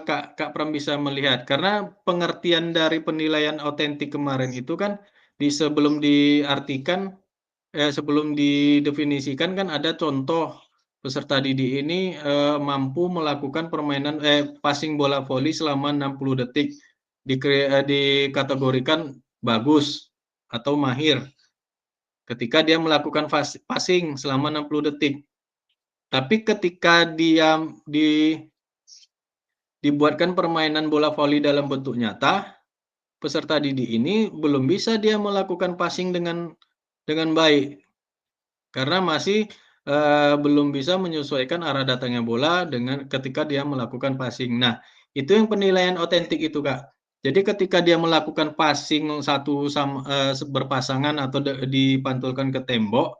Kak Pram bisa melihat, karena pengertian dari penilaian otentik kemarin itu kan sebelum diartikan, sebelum didefinisikan kan ada contoh peserta didik ini mampu melakukan permainan passing bola voli selama 60 detik, dikategorikan bagus atau mahir ketika dia melakukan passing selama 60 detik. Tapi ketika dia dibuatkan permainan bola voli dalam bentuk nyata, peserta didik ini belum bisa dia melakukan passing dengan baik karena masih belum bisa menyesuaikan arah datangnya bola dengan ketika dia melakukan passing. Nah, itu yang penilaian otentik itu, Kak. Jadi ketika dia melakukan passing berpasangan atau dipantulkan ke tembok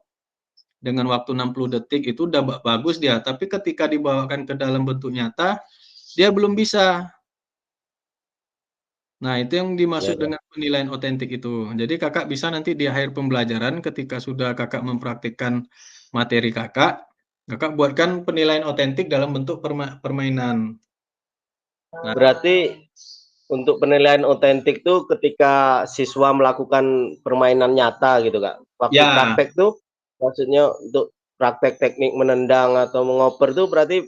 dengan waktu 60 detik itu udah bagus dia, tapi ketika dibawakan ke dalam bentuk nyata, dia belum bisa. Nah, itu yang Ya, dimaksud ya. dengan penilaian otentik itu. Jadi Kakak bisa nanti di akhir pembelajaran ketika sudah Kakak mempraktikkan materi Kakak buatkan penilaian otentik dalam bentuk permainan. Nah, Berarti untuk penilaian otentik tuh ketika siswa melakukan permainan nyata gitu, Kak. Waktu ya, praktek tuh maksudnya untuk praktek teknik menendang atau mengoper tuh berarti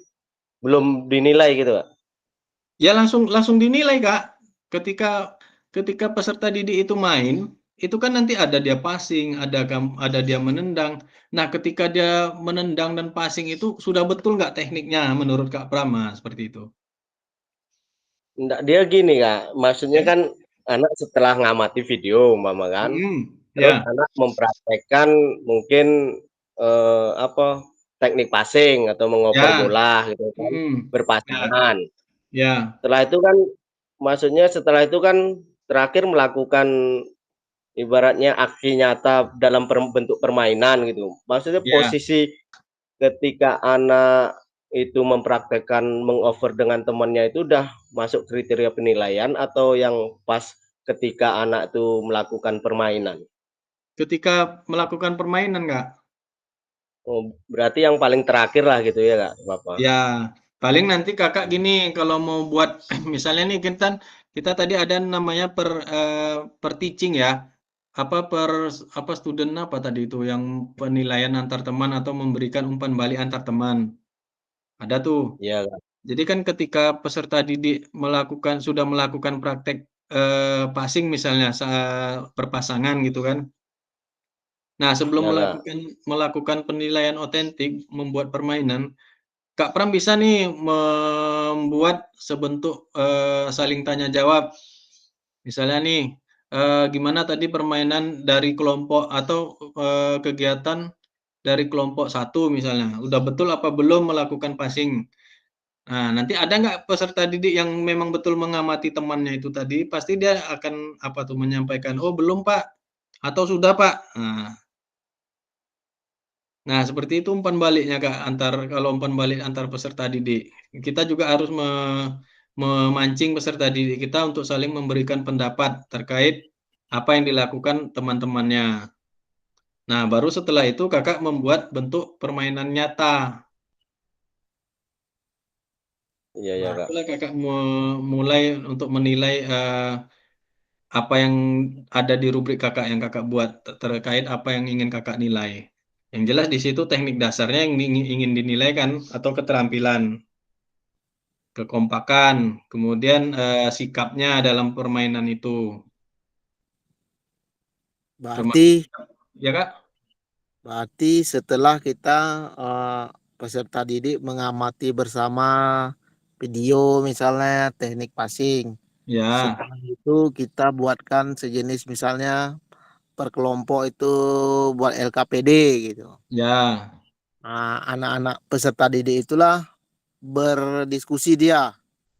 belum dinilai gitu, Kak? ya langsung dinilai, Kak. Ketika peserta didik itu main, itu kan nanti ada dia passing, ada dia menendang. Nah, ketika dia menendang dan passing itu sudah betul nggak tekniknya menurut Kak Prama seperti itu? Enggak, dia gini, Kak, maksudnya Ya. kan anak setelah ngamati video umpama kan, terus Ya, anak mempraktekkan mungkin, apa, teknik passing atau mengoper ya, bola gitu kan, ya, berpasangan. ya, Setelah itu kan maksudnya setelah itu kan terakhir melakukan ibaratnya aksi nyata dalam bentuk permainan gitu. Maksudnya ya. posisi ketika anak itu mempraktekkan mengover dengan temannya itu udah masuk kriteria penilaian atau yang pas ketika anak itu melakukan permainan? Ketika melakukan permainan, Kak. Oh, berarti yang paling terakhir lah gitu ya, Kak, Bapak? Ya, paling nanti Kakak gini kalau mau buat misalnya nih kita tadi ada namanya per teaching ya. Apa student apa tadi itu yang penilaian antar teman atau memberikan umpan balik antar teman. Ada tuh. Iya, Kak. Jadi kan ketika peserta didik sudah melakukan praktek passing misalnya berpasangan gitu kan. Nah, sebelum Iya, Kak. melakukan penilaian otentik, membuat permainan, Kak Pram bisa nih membuat sebentuk saling tanya jawab. Misalnya nih, gimana tadi permainan dari kelompok atau kegiatan dari kelompok satu misalnya, udah betul apa belum melakukan passing? Nah, nanti ada nggak peserta didik yang memang betul mengamati temannya itu tadi, pasti dia akan apa tuh menyampaikan, "Oh belum Pak," atau "Sudah Pak." Nah, seperti itu umpan baliknya, Kak, kalau umpan balik antar peserta didik. Kita juga harus memancing peserta didik kita untuk saling memberikan pendapat terkait apa yang dilakukan teman-temannya. Nah, baru setelah itu Kakak membuat bentuk permainan nyata. Iya, iya, Nah, Kak. itulah Kakak mulai untuk menilai apa yang ada di rubrik Kakak yang Kakak buat terkait apa yang ingin Kakak nilai. Yang jelas di situ teknik dasarnya yang ingin dinilai kan atau keterampilan. Kekompakan, kemudian sikapnya dalam permainan itu. Termasuk Berarti ya, Kak? berarti setelah kita peserta didik mengamati bersama video misalnya teknik passing. Ya, Setelah itu kita buatkan sejenis misalnya per kelompok itu buat LKPD gitu. ya, Nah, anak-anak peserta didik itulah berdiskusi dia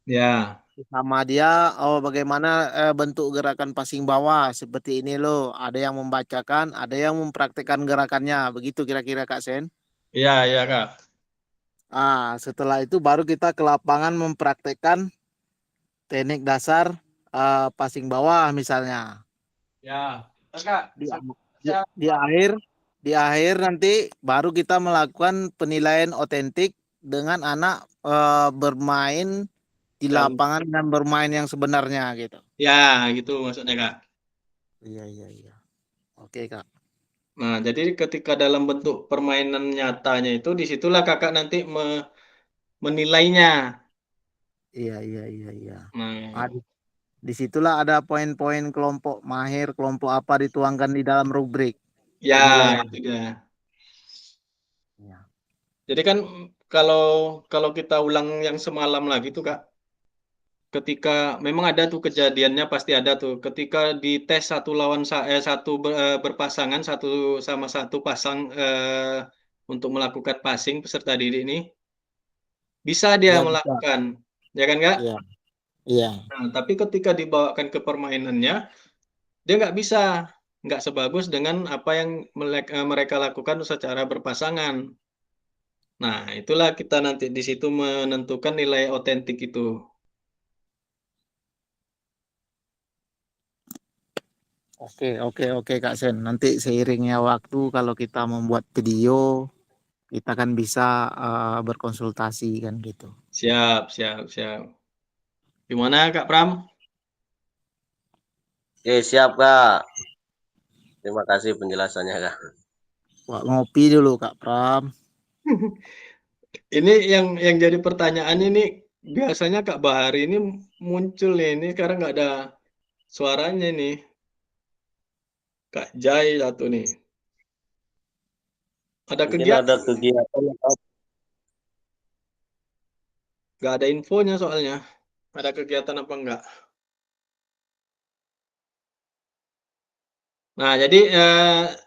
ya, sama dia, oh bagaimana bentuk gerakan passing bawah seperti ini loh. Ada yang membacakan, ada yang mempraktekkan gerakannya. Begitu kira-kira Kak Sen. ya, ya, Kak. Setelah itu baru kita ke lapangan mempraktekkan teknik dasar passing bawah misalnya. Ya, Kak, Di, di akhir Di akhir nanti baru kita melakukan penilaian otentik dengan anak bermain di Dalam, lapangan dan bermain yang sebenarnya gitu. ya gitu maksudnya Kak. Iya, iya, iya. Oke, Kak. Nah, jadi ketika dalam bentuk permainan nyatanya itu disitulah Kakak nanti menilainya. Iya, iya, iya, iya. Nah, Disitulah ada poin-poin kelompok mahir, kelompok apa dituangkan di dalam rubrik ya penilaian. itu dia. Ya. Jadi kan kalau kalau kita ulang yang semalam lagi tuh Kak, ketika memang ada tuh kejadiannya pasti ada tuh. Ketika di tes satu berpasangan satu sama satu pasang untuk melakukan passing peserta didik ini bisa dia Ya bisa. melakukan, ya kan Kak? Iya, iya. Nah, tapi ketika dibawakan ke permainannya dia nggak sebagus dengan apa yang mereka lakukan secara berpasangan. Nah, itulah kita nanti di situ menentukan nilai otentik itu. Oke, oke, oke, Kak Sen. Nanti seiringnya waktu kalau kita membuat video, kita kan bisa berkonsultasi kan gitu. Siap, siap, siap. Gimana Kak Pram? Oke, siap Kak. Terima kasih penjelasannya Kak. Wah, ngopi dulu Kak Pram. Ini yang jadi pertanyaan ini biasanya Kak Bahari ini muncul nih, ini sekarang nggak ada suaranya nih. Kak Jai satu nih. Ada Mungkin ada kegiatan? kegiatan atau Nggak ada infonya soalnya. Ada kegiatan apa enggak? Nah, jadi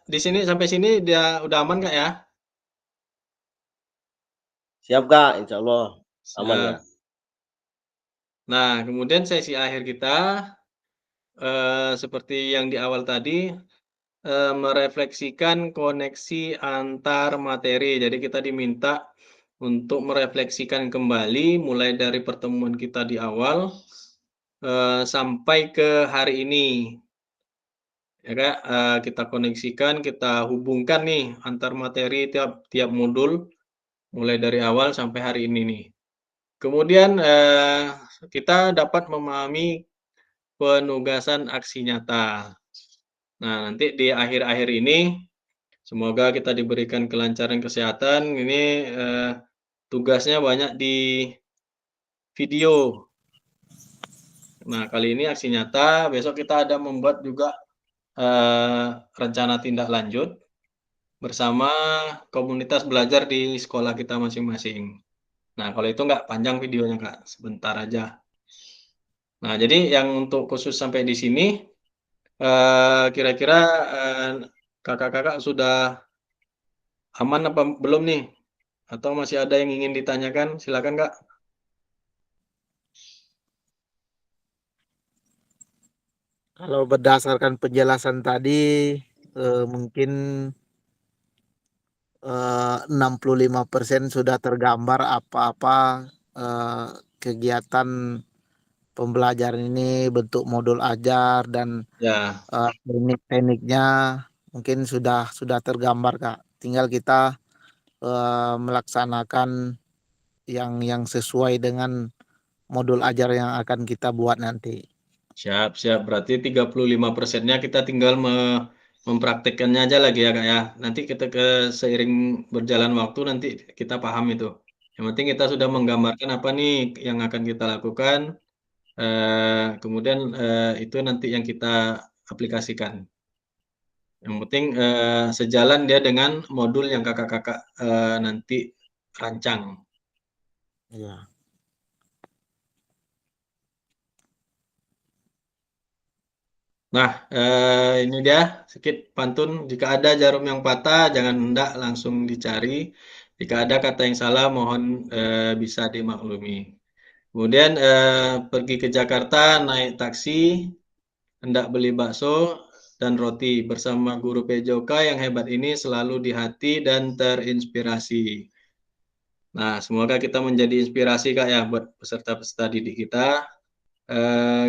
di sini sampai sini dia udah aman Kak ya? siap Kak, insya Allah aman Siap. Kak. Nah, kemudian sesi akhir kita seperti yang di awal tadi merefleksikan koneksi antar materi. Jadi kita diminta untuk merefleksikan kembali mulai dari pertemuan kita di awal sampai ke hari ini. Ya Kak, kita koneksikan, kita hubungkan nih antar materi tiap modul mulai dari awal sampai hari ini nih. Kemudian kita dapat memahami penugasan aksi nyata. Nah, nanti di akhir-akhir ini semoga kita diberikan kelancaran kesehatan. Ini tugasnya banyak di video. Nah, kali ini aksi nyata, besok kita ada membuat juga rencana tindak lanjut bersama komunitas belajar di sekolah kita masing-masing. Nah, kalau itu nggak panjang videonya, Kak, sebentar aja. Nah, jadi yang untuk khusus sampai di sini, kira-kira kakak-kakak sudah aman apa belum nih? Atau masih ada yang ingin ditanyakan? Silakan, Kak. Kalau berdasarkan penjelasan tadi, mungkin 65% sudah tergambar apa-apa kegiatan pembelajaran ini, bentuk modul ajar dan Ya, teknik-tekniknya mungkin sudah tergambar Kak. Tinggal kita melaksanakan yang sesuai dengan modul ajar yang akan kita buat nanti. siap, siap. Berarti 35%-nya kita tinggal mempraktikkannya aja lagi ya, Kak ya. Nanti kita seiring berjalan waktu nanti kita paham itu. Yang penting kita sudah menggambarkan apa nih yang akan kita lakukan. Kemudian itu nanti yang kita aplikasikan. Yang penting sejalan dia dengan modul yang kakak-kakak nanti rancang. Ya. Nah, ini dia sedikit pantun. Jika ada jarum yang patah, jangan hendak langsung dicari. Jika ada kata yang salah, mohon bisa dimaklumi. Kemudian pergi ke Jakarta, naik taksi, hendak beli bakso dan roti. Bersama guru PJOK yang hebat ini selalu di hati dan terinspirasi. Nah, semoga kita menjadi inspirasi Kak ya buat peserta-peserta didik kita.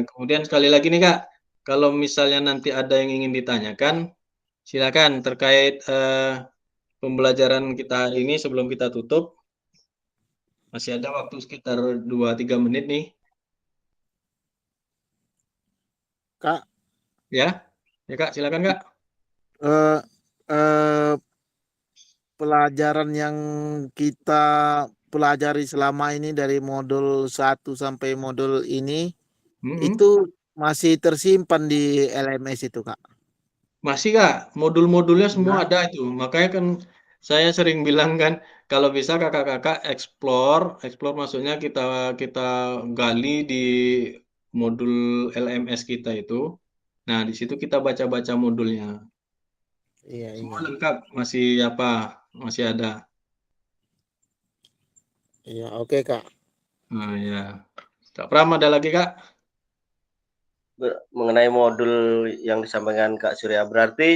Kemudian sekali lagi nih Kak, kalau misalnya nanti ada yang ingin ditanyakan, Silakan terkait pembelajaran kita hari ini sebelum kita tutup. Masih ada waktu sekitar 2-3 menit nih. Kak, Ya, ya Kak, silakan Kak. eh, eh, pelajaran yang kita pelajari selama ini dari modul 1 sampai modul ini Mm-mm. itu masih tersimpan di LMS itu, Kak. Masih Kak, modul-modulnya semua Ya. ada itu. Makanya kan saya sering bilang kan, kalau bisa kakak-kakak explore maksudnya kita kita gali di modul LMS kita itu. Nah, di situ kita baca-baca modulnya. Iya, Semua iya. lengkap, masih apa? Masih ada. Iya, oke, Kak. Nah, ya. Kak Pram ada lagi Kak? Mengenai modul yang disampaikan Kak Surya, berarti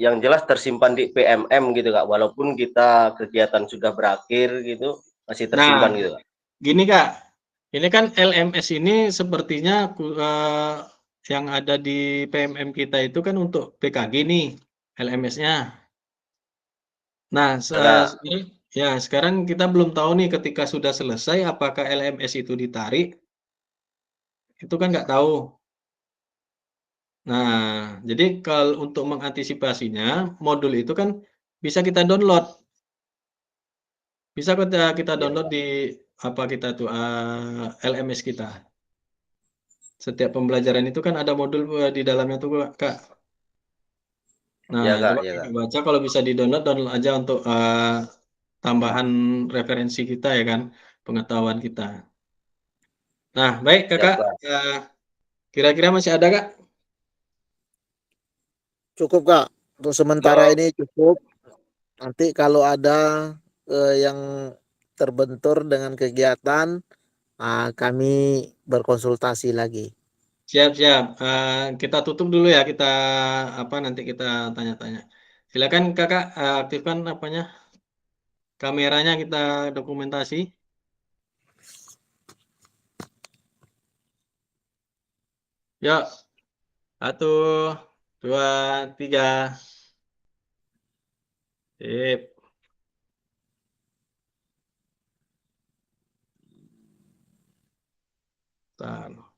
yang jelas tersimpan di PMM gitu Kak, walaupun kita kegiatan sudah berakhir gitu, masih tersimpan Nah, gitu Kak. gini Kak, ini kan LMS ini sepertinya yang ada di PMM kita itu kan untuk PKG nih, LMS-nya. Nah, Ya, Kak. ya sekarang kita belum tahu nih ketika sudah selesai apakah LMS itu ditarik, itu kan nggak tahu. Nah, jadi kalau untuk mengantisipasinya, modul itu kan bisa kita download. Bisa kita Ya, download Kak. di apa kita tuh LMS kita. Setiap pembelajaran itu kan ada modul di dalamnya tuh Kak. Nah, Ya, Kak, coba ya, kita Kak. baca kalau bisa di download download aja untuk tambahan referensi kita ya kan, pengetahuan kita. Nah, baik Siap, Kakak, Kak. eh, kira-kira masih ada Kak? Cukup, Kak. Untuk sementara Kalau ini cukup. Nanti kalau ada yang terbentur dengan kegiatan, kami berkonsultasi lagi. siap-siap, kita tutup dulu ya, kita apa nanti kita tanya-tanya. Silakan Kakak aktifkan apanya kameranya kita dokumentasi. Yuk, 1, 2, 3. Sip. Bentar.